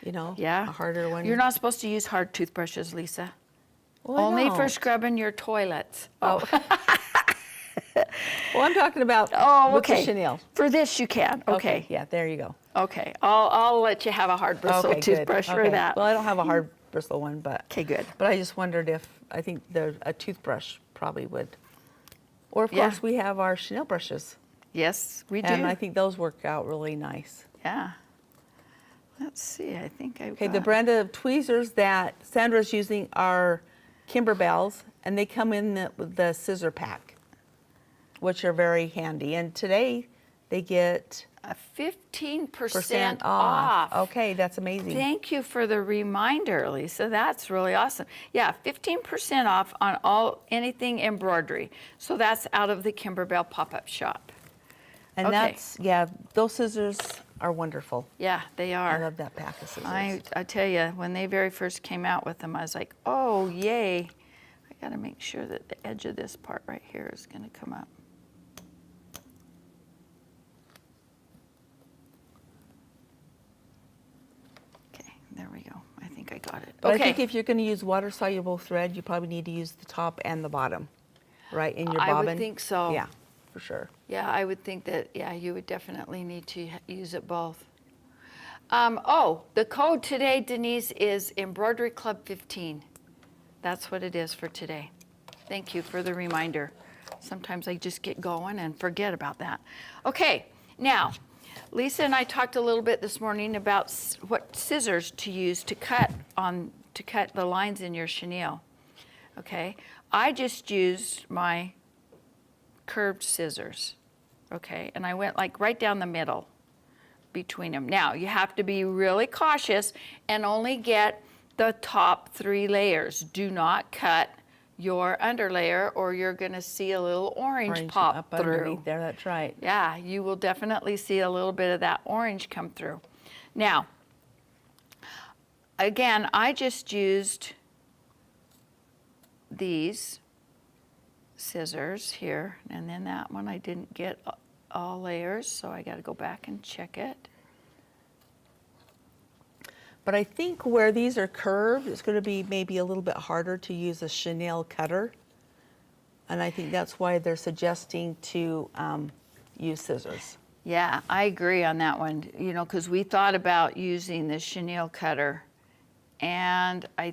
Yeah. a harder one. You're not supposed to use hard toothbrushes, Lisa. Well, I Only for don't. scrubbing your toilets. Oh. Well, I'm talking about with the chenille. For this you can. Okay. Yeah, there you go. Okay. I'll let you have a hard bristle Okay, good. toothbrush for Okay. that. Well, I don't have a hard bristle one, but. Okay, good. But I just wondered if, I think a toothbrush probably would. Or of Yeah. course we have our chenille brushes. Yes, we do. And I think those work out really nice. Yeah. Let's see. I think I've Okay, got. the brand of tweezers that Sandra's using are Kimberbells, and they come in with the scissor pack, which are very handy. And today they get a 15% % off. Okay, that's amazing. Thank you for the reminder, Lisa. That's really awesome. Yeah, 15% off on anything embroidery. So that's out of the Kimberbell pop-up shop. And Okay. those scissors are wonderful. Yeah, they I are. love that pack of scissors. I tell you, when they very first came out with them, I was like, oh, yay. I got to make sure that the edge of this part right here is going to come up. Okay, there we go. I think I got it. But okay. I think if you're going to use water-soluble thread, you probably need to use the top and the bottom, right, in your bobbin? I would think so. Yeah, for sure. Yeah, I would think that, yeah, you would definitely need to use it both. Oh, the code today, Denise, is Embroidery Club 15. That's what it is for today. Thank you for the reminder. Sometimes I just get going and forget about that. Okay, now, Lisa and I talked a little bit this morning about what scissors to use to cut the lines in your chenille. Okay, I just used my curved scissors. Okay, and I went like right down the middle between them. Now, you have to be really cautious and only get the top 3 layers. Do not cut your underlayer or you're going to see a little orange pop up through. underneath there, that's right. Yeah, you will definitely see a little bit of that orange come through. Now, again, I just used these scissors here, and then that one I didn't get all layers, so I got to go back and check it. But I think where these are curved, it's going to be maybe a little bit harder to use a chenille cutter. And I think that's why they're suggesting to use scissors. Yeah, I agree on that one, because we thought about using the chenille cutter, and I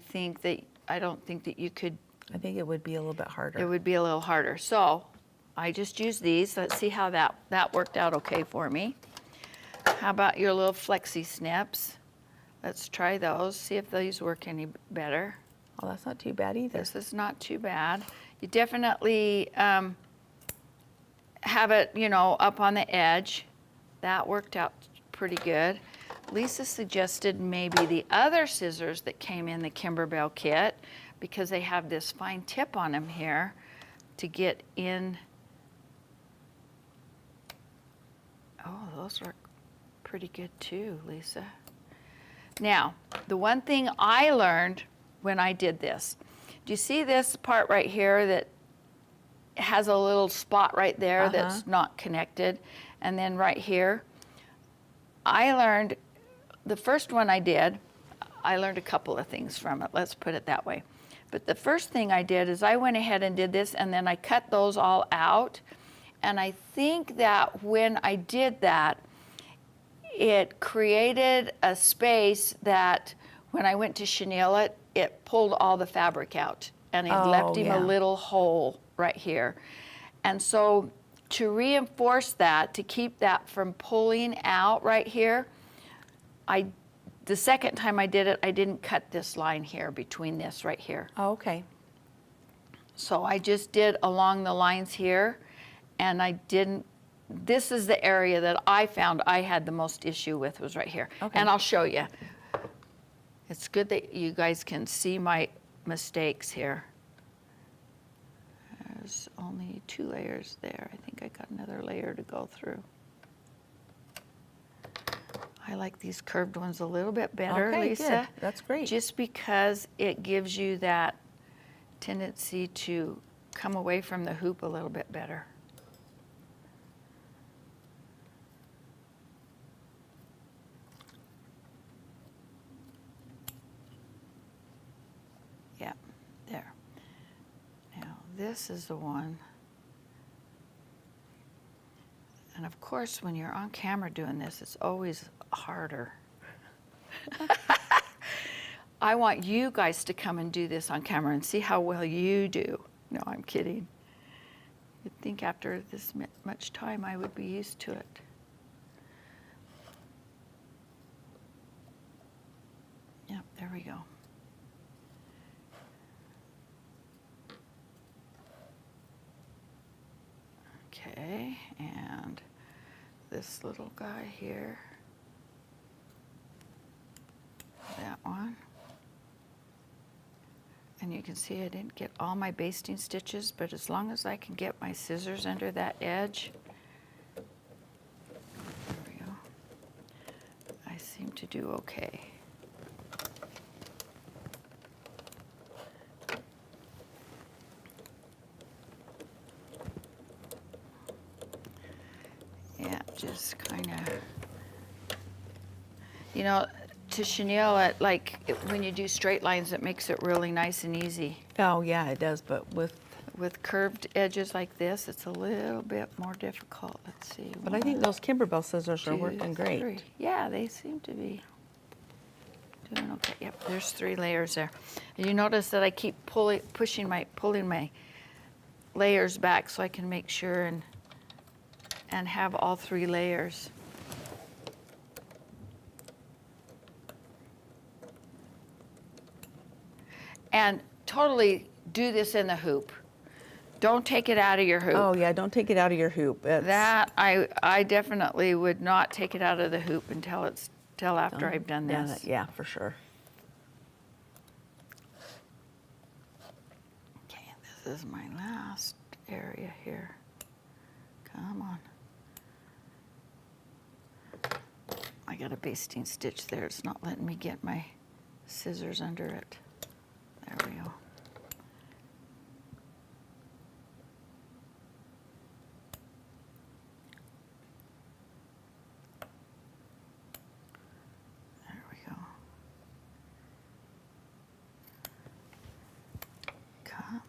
don't think that you could. I think it would be a little bit harder. It would be a little harder. So I just used these. Let's see how that worked out okay for me. How about your little flexi snips? Let's try those, see if these work any better. Oh, that's not too bad either. This is not too bad. You definitely have it, up on the edge. That worked out pretty good. Lisa suggested maybe the other scissors that came in the Kimberbell kit, because they have this fine tip on them here to get in. Oh, those work pretty good too, Lisa. Now, the one thing I learned when I did this, Do you see this part right here that has a little spot right there that's not connected? And then right here, I learned, the first one I did, I learned a couple of things from it, let's put it that way. But the first thing I did is I went ahead and did this, and then I cut those all out. And I think that when I did that, it created a space that when I went to chenille it, it pulled all the fabric out, and it left him a little hole right here. And so to reinforce that, to keep that from pulling out right here, the second time I did it, I didn't cut this line here between this right here. Oh, okay. So I just did along the lines here, and I didn't, this is the area that I found I had the most issue with, was right here. Okay. And I'll show you. It's good that you guys can see my mistakes here. There's only 2 layers there. I think I got another layer to go through. I like these curved ones a little bit better, Okay, Lisa. good. That's great. Just because it gives you that tendency to come away from the hoop a little bit better. Yeah, there. Now this is the one. And of course, when you're on camera doing this, it's always harder. I want you guys to come and do this on camera and see how well you do. No, I'm kidding. You'd think after this much time I would be used to it. Yep, there we go. Okay, and this little guy here, that one. And you can see I didn't get all my basting stitches, but as long as I can get my scissors under that edge, there we go, I seem to do okay. Yeah, just kind of, you know, to chenille it, like when you do straight lines, it makes it really nice and easy. Oh, yeah, it does, but with curved edges like this, it's a little bit more difficult. Let's see. But I think those Kimberbell scissors are 2, working great. 3. Yeah, they seem to be doing okay. Yep, there's 3 layers there. And you notice that I keep pulling my layers back so I can make sure and have all 3 layers. And totally do this in the hoop. Don't take it out of your hoop. Oh, yeah, don't take it out of your hoop. That, I definitely would not take it out of the hoop until after I've done this. Yeah, for sure. Okay, this is my last area here. Come on. I got a basting stitch there. It's not letting me get my scissors under it. There we go. There we go. Come on.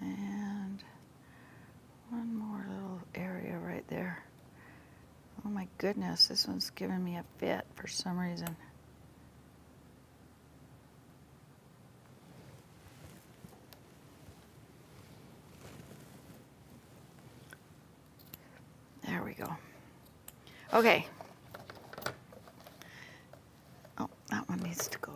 And one more little area right there. Oh my goodness, this one's giving me a fit for some reason. There we go. Okay. Oh, that one needs to go.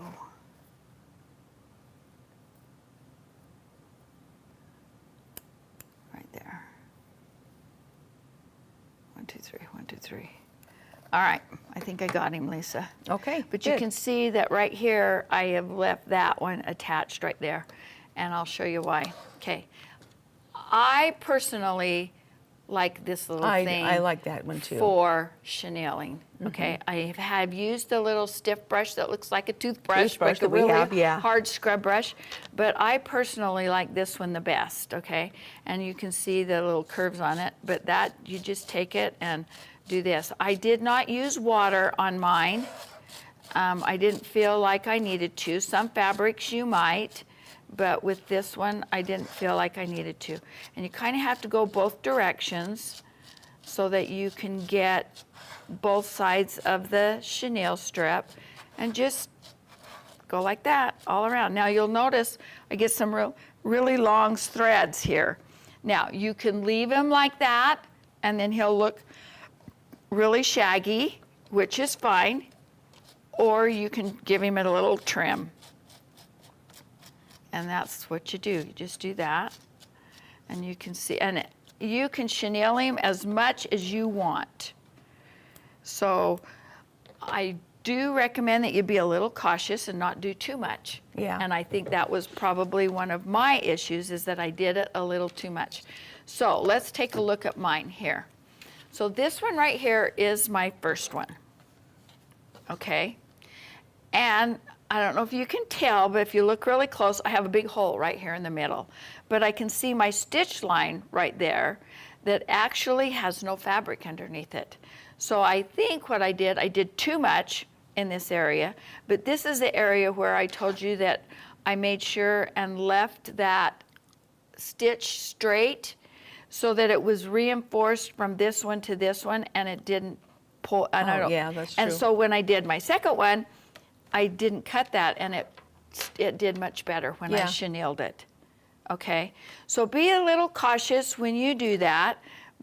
Right there. 1, 2, 3, 1, 2, 3. All right, I think I got him, Lisa. Okay, But good. you can see that right here, I have left that one attached right there, and I'll show you why. Okay, I personally like this little thing. I like that one too. For chenilling. Okay, I have used the little stiff brush that looks like a toothbrush Toothbrush like a that we really have, yeah. hard scrub brush, but I personally like this one the best. Okay, and you can see the little curves on it, but that you just take it and do this. I did not use water on mine. I didn't feel like I needed to. Some fabrics you might, but with this one, I didn't feel like I needed to. And you kind of have to go both directions so that you can get both sides of the chenille strip, and just go like that all around. Now you'll notice I get some really long threads here. Now you can leave him like that, and then he'll look really shaggy, which is fine, or you can give him a little trim. And that's what you do. You just do that, and you can see, and you can chenille him as much as you want. So I do recommend that you be a little cautious and not do too much. Yeah. And I think that was probably one of my issues, is that I did it a little too much. So let's take a look at mine here. So this one right here is my first one. Okay. And I don't know if you can tell, but if you look really close, I have a big hole right here in the middle. But I can see my stitch line right there that actually has no fabric underneath it. So I think what I did too much in this area, but this is the area where I told you that I made sure and left that stitch straight so that it was reinforced from this one to this one, and it didn't pull. And I don't, yeah, that's true. And so when I did my second one, I didn't cut that, and it did much better when I Yeah. chenilled it. Okay, so be a little cautious when you do that,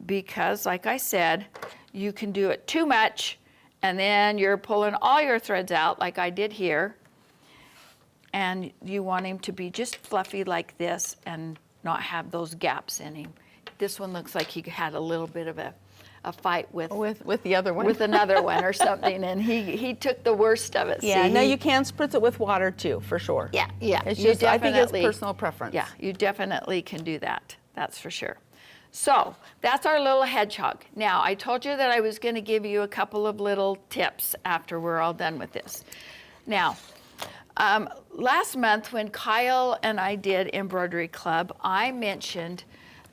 because like I said, you can do it too much, and then you're pulling all your threads out like I did here, and you want him to be just fluffy like this and not have those gaps in him. This one looks like he had a little bit of a fight with the other one. with another one or something, and he took the worst of it. Yeah, See, no, he- you can spritz it with water too, for sure. Yeah, yeah. It's you just, I think it's definitely- personal preference. Yeah, you definitely can do that. That's for sure. So that's our little hedgehog. Now, I told you that I was going to give you a couple of little tips after we're all done with this. Now, last month when Kyle and I did Embroidery Club, I mentioned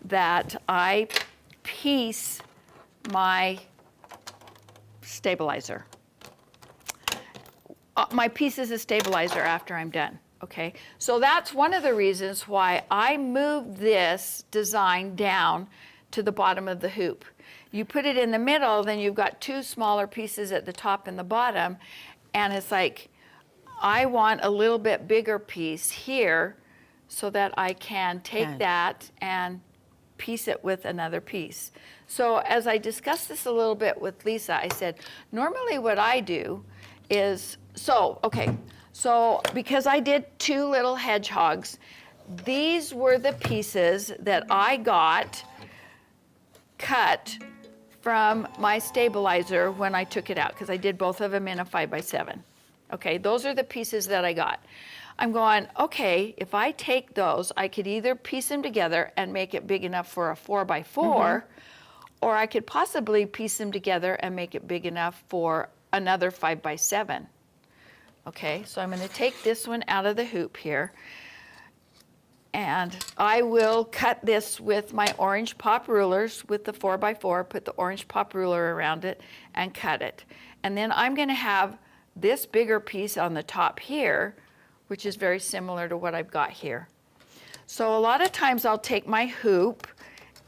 that I piece my stabilizer. My piece is a stabilizer after I'm done. Okay, so that's one of the reasons why I moved this design down to the bottom of the hoop. You put it in the middle, then you've got two smaller pieces at the top and the bottom, and it's like, I want a little bit bigger piece here so that I can take that and piece it with another piece. So as I discussed this a little bit with Lisa, I said, normally what I do is, so because I did two little hedgehogs, these were the pieces that I got cut from my stabilizer when I took it out, because I did both of them in a 5x7. Okay, those are the pieces that I got. I'm going, okay, if I take those, I could either piece them together and make it big enough for a 4x4, or I could possibly piece them together and make it big enough for another 5x7. Okay, so I'm going to take this one out of the hoop here, and I will cut this with my orange pop rulers with the 4x4, put the orange pop ruler around it and cut it. And then I'm going to have this bigger piece on the top here, which is very similar to what I've got here. So a lot of times I'll take my hoop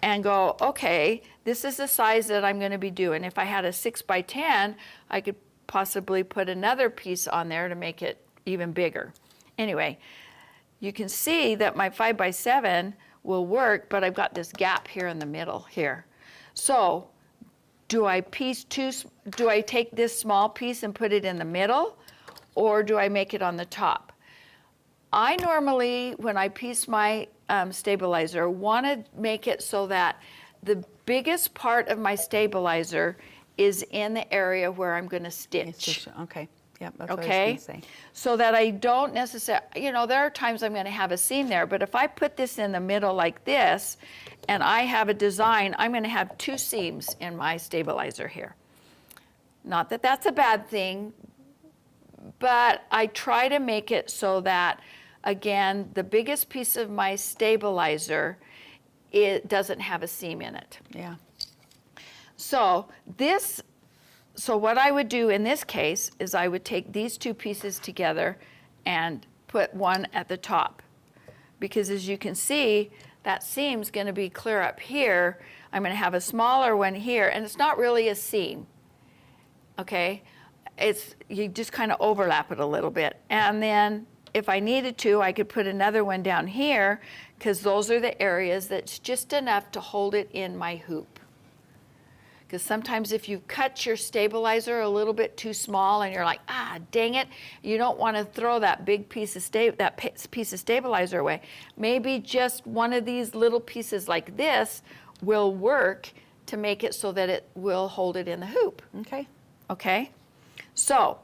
and go, okay, this is the size that I'm going to be doing. If I had a 6x10, I could possibly put another piece on there to make it even bigger. Anyway, you can see that my 5x7 will work, but I've got this gap here in the middle here. So do I take this small piece and put it in the middle, or do I make it on the top? I normally, when I piece my stabilizer, want to make it so that the biggest part of my stabilizer is in the area where I'm going to stitch. Okay, Yep, that's what I okay? was going to say. So that I don't necessarily, you know, there are times I'm going to have a seam there, but if I put this in the middle like this, and I have a design, I'm going to have 2 seams in my stabilizer here. Not that that's a bad thing, but I try to make it so that, again, the biggest piece of my stabilizer, it doesn't have a seam in it. Yeah. So what I would do in this case is I would take these 2 pieces together and put one at the top. Because as you can see, that seam's going to be clear up here. I'm going to have a smaller one here, and it's not really a seam. Okay? You just kind of overlap it a little bit. And then if I needed to, I could put another one down here, because those are the areas that's just enough to hold it in my hoop. Because sometimes if you cut your stabilizer a little bit too small and you're like, ah, dang it, you don't want to throw that big piece of piece of stabilizer away. Maybe just one of these little pieces like this will work to make it so that it will hold it in the hoop. Okay. Okay? So,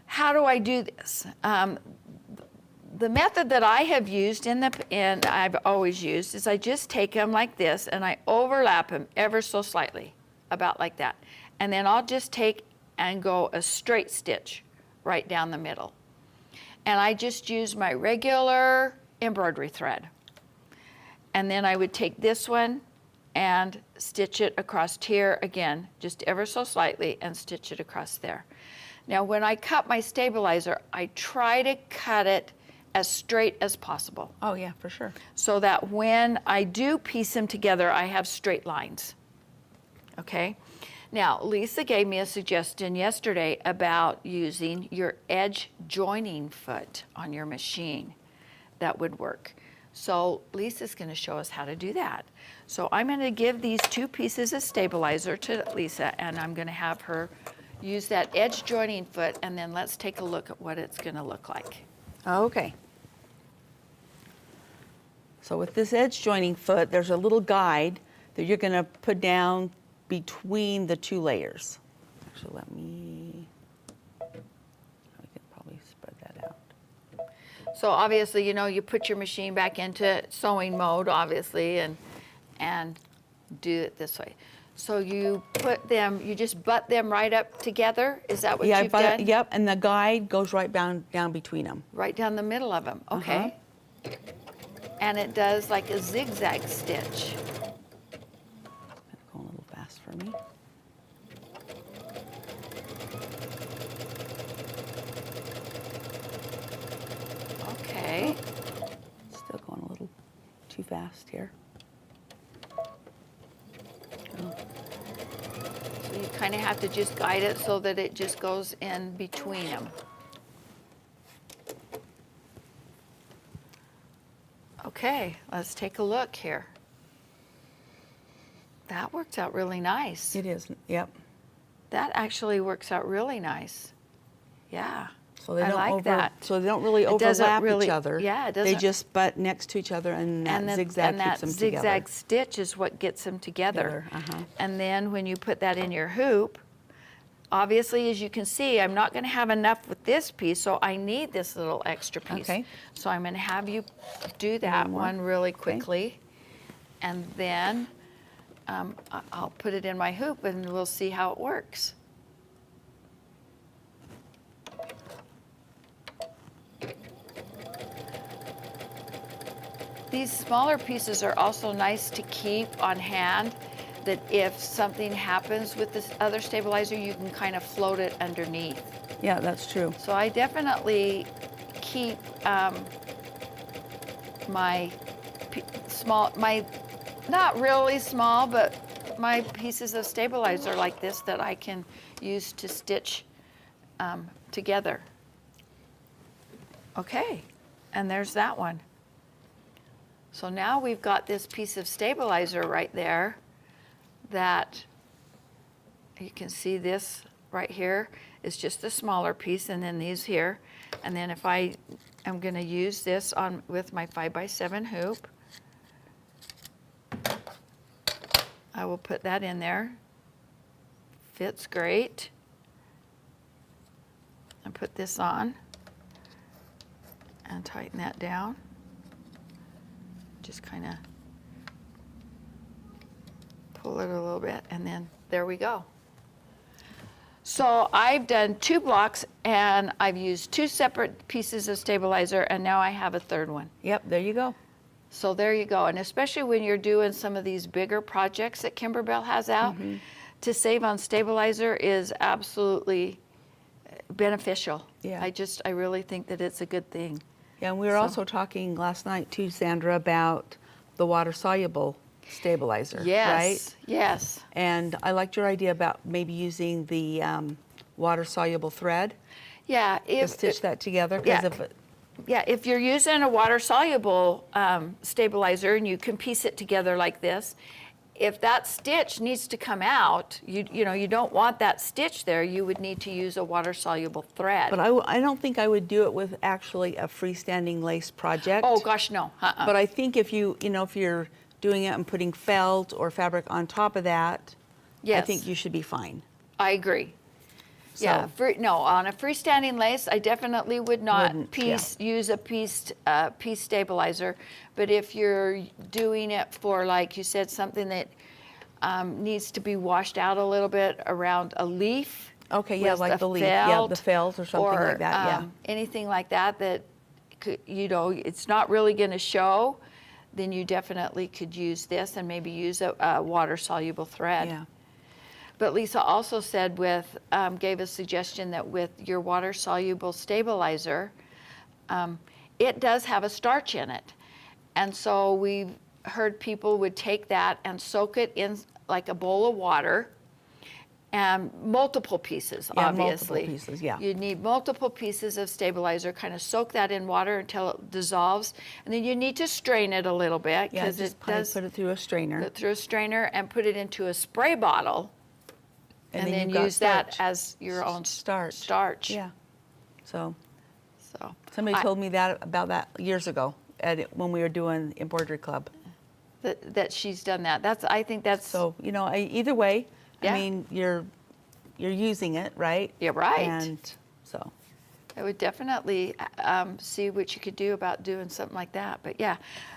how do I do this? The method that I have used and I've always used is I just take them like this and I overlap them ever so slightly, about like that. And then I'll just take and go a straight stitch right down the middle. And I just use my regular embroidery thread. And then I would take this one and stitch it across here again, just ever so slightly, and stitch it across there. Now when I cut my stabilizer, I try to cut it as straight as possible. Oh yeah, for sure. So that when I do piece them together, I have straight lines. Okay? Now, Lisa gave me a suggestion yesterday about using your edge joining foot on your machine. That would work. So Lisa's going to show us how to do that. So I'm going to give these 2 pieces of stabilizer to Lisa, and I'm going to have her use that edge joining foot, and then let's take a look at what it's going to look like. Okay. So with this edge joining foot, there's a little guide that you're going to put down between the 2 layers. Actually, I can probably spread that out. So obviously, you know, you put your machine back into sewing mode, obviously, and do it this way. So you just butt them right up together? Is that what you've done? Yep, and the guide goes right down between them. Right down the middle of them, okay. And it does like a zigzag stitch. Going a little fast for me. Okay. Still going a little too fast here. So you kind of have to just guide it so that it just goes in between them. Okay, let's take a look here. That works out really nice. It is, yep. That actually works out really nice. Yeah. So they I don't like that. So they don't really It doesn't overlap really- each other. yeah, it They doesn't- just butt next to each other, and that zigzag keeps them together. zigzag stitch is what gets them together. And then when you put that in your hoop, obviously, as you can see, I'm not going to have enough with this piece, so I need this little extra piece. Okay. So I'm going to have you do that more. one really Okay. quickly, and then I'll put it in my hoop, and we'll see how it works. These smaller pieces are also nice to keep on hand, that if something happens with this other stabilizer, you can kind of float it underneath. Yeah, that's true. So I definitely keep my not really small, but my pieces of stabilizer like this that I can use to stitch together. Okay, and there's that one. So now we've got this piece of stabilizer right there that you can see. This right here is just a smaller piece, and then these here. And then if I am going to use this with my 5x7 hoop, I will put that in there. Fits great. and put this on and tighten that down. Just kind of pull it a little bit, and then there we go. So I've done 2 blocks, and I've used 2 separate pieces of stabilizer, and now I have a third one. Yep, there you go. So there you go. And especially when you're doing some of these bigger projects that Kimberbell has out, to save on stabilizer is absolutely beneficial. Yeah. I really think that it's a good thing. Yeah, and we were also talking last night too, Sandra, about the water-soluble stabilizer, Yes, right? yes. And I liked your idea about maybe using the water-soluble thread Yeah, to stitch that together. 'Cause yeah. if it- Yeah, if you're using a water-soluble stabilizer and you can piece it together like this, if that stitch needs to come out, you know, you don't want that stitch there, you would need to use a water-soluble thread. But I don't think I would do it with actually a freestanding lace project. Oh, gosh, no. But I think if if you're doing it and putting felt or fabric on top of that, I Yes. think you should be fine. I agree. Yeah, So- no, on a freestanding lace, I definitely would not Wouldn't, use a piece stabilizer. But if you're doing it for, like you said, something that needs to be washed out a little bit around a leaf. Okay, yeah, with like the leaf, yeah, the felt or something like that, yeah. Anything like that could, it's not really going to show, then you definitely could use this and maybe use a water-soluble thread. Yeah. But Lisa also said gave a suggestion that with your water-soluble stabilizer, it does have a starch in it. And so we've heard people would take that and soak it in like a bowl of water, and multiple pieces, Yeah, obviously. multiple pieces, yeah. You need multiple pieces of stabilizer, kind of soak that in water until it dissolves, and then you need to strain it a little bit, Yeah, because just it probably does put it through a strainer. through a strainer and put it into a spray bottle, and then you've got use that starch. as your own Starch. Yeah. So So somebody told me about that years ago when we were doing Embroidery Club. that she's done that. I think that's So, either way, Yeah. I mean, you're using it, right? You're right. And so, I would definitely see what you could do about doing something like that. But yeah.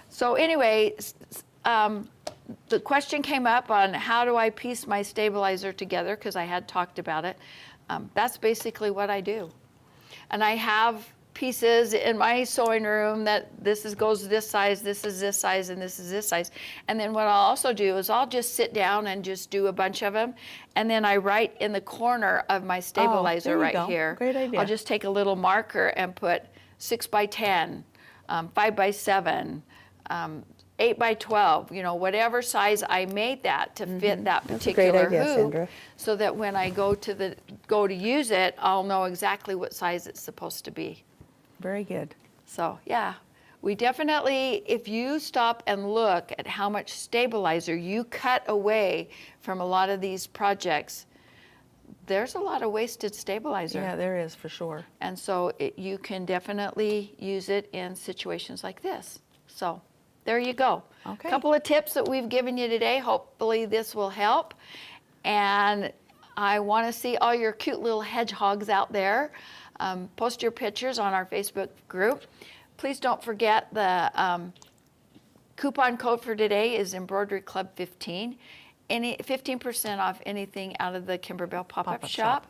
So anyway, the question came up on how do I piece my stabilizer together, because I had talked about it. That's basically what I do. And I have pieces in my sewing room that goes this size, this is this size, and this is this size. And then what I'll also do is I'll just sit down and just do a bunch of them. And then I write in the corner of my stabilizer there you right go. here. Great idea. I'll just take a little marker and put 6 by 10, 5 by 7, 8 by 12, whatever size I made that to fit that That's a great particular idea, hoop, Sandra. so that when I go to use it, I'll know exactly what size it's supposed to be. very good. So yeah, we definitely, if you stop and look at how much stabilizer you cut away from a lot of these projects, there's a lot of wasted stabilizer. Yeah, there is for sure. And so you can definitely use it in situations like this. So there you go. Okay. A couple of tips that we've given you today. Hopefully this will help. And I want to see all your cute little hedgehogs out there. Post your pictures on our Facebook group. Please don't forget the coupon code for today is Embroidery Club 15. 15% off anything out of the Kimberbell pop-up shop.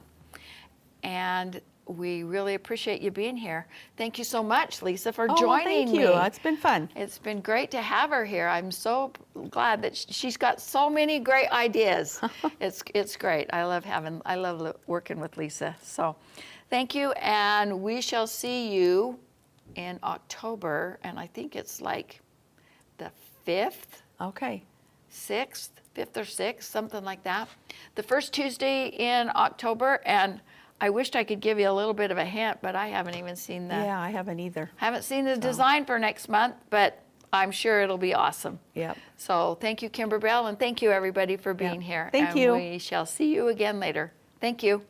And we really appreciate you being here. Thank you so much, Lisa, for joining me. Thank you. It's been fun. It's been great to have her here. I'm so glad that she's got so many great ideas. It's great. I love working with Lisa. So thank you, and we shall see you in October, and I think it's like the 5th, Okay. 6th, 5th or 6th, something like that. The first Tuesday in October, and I wished I could give you a little bit of a hint, but I haven't even seen Yeah, I haven't either. haven't seen the design for next month, but I'm sure it'll be awesome. Yep. So thank you, Kimberbell, and thank you everybody for being here. Thank and you. We shall see you again later. Thank you.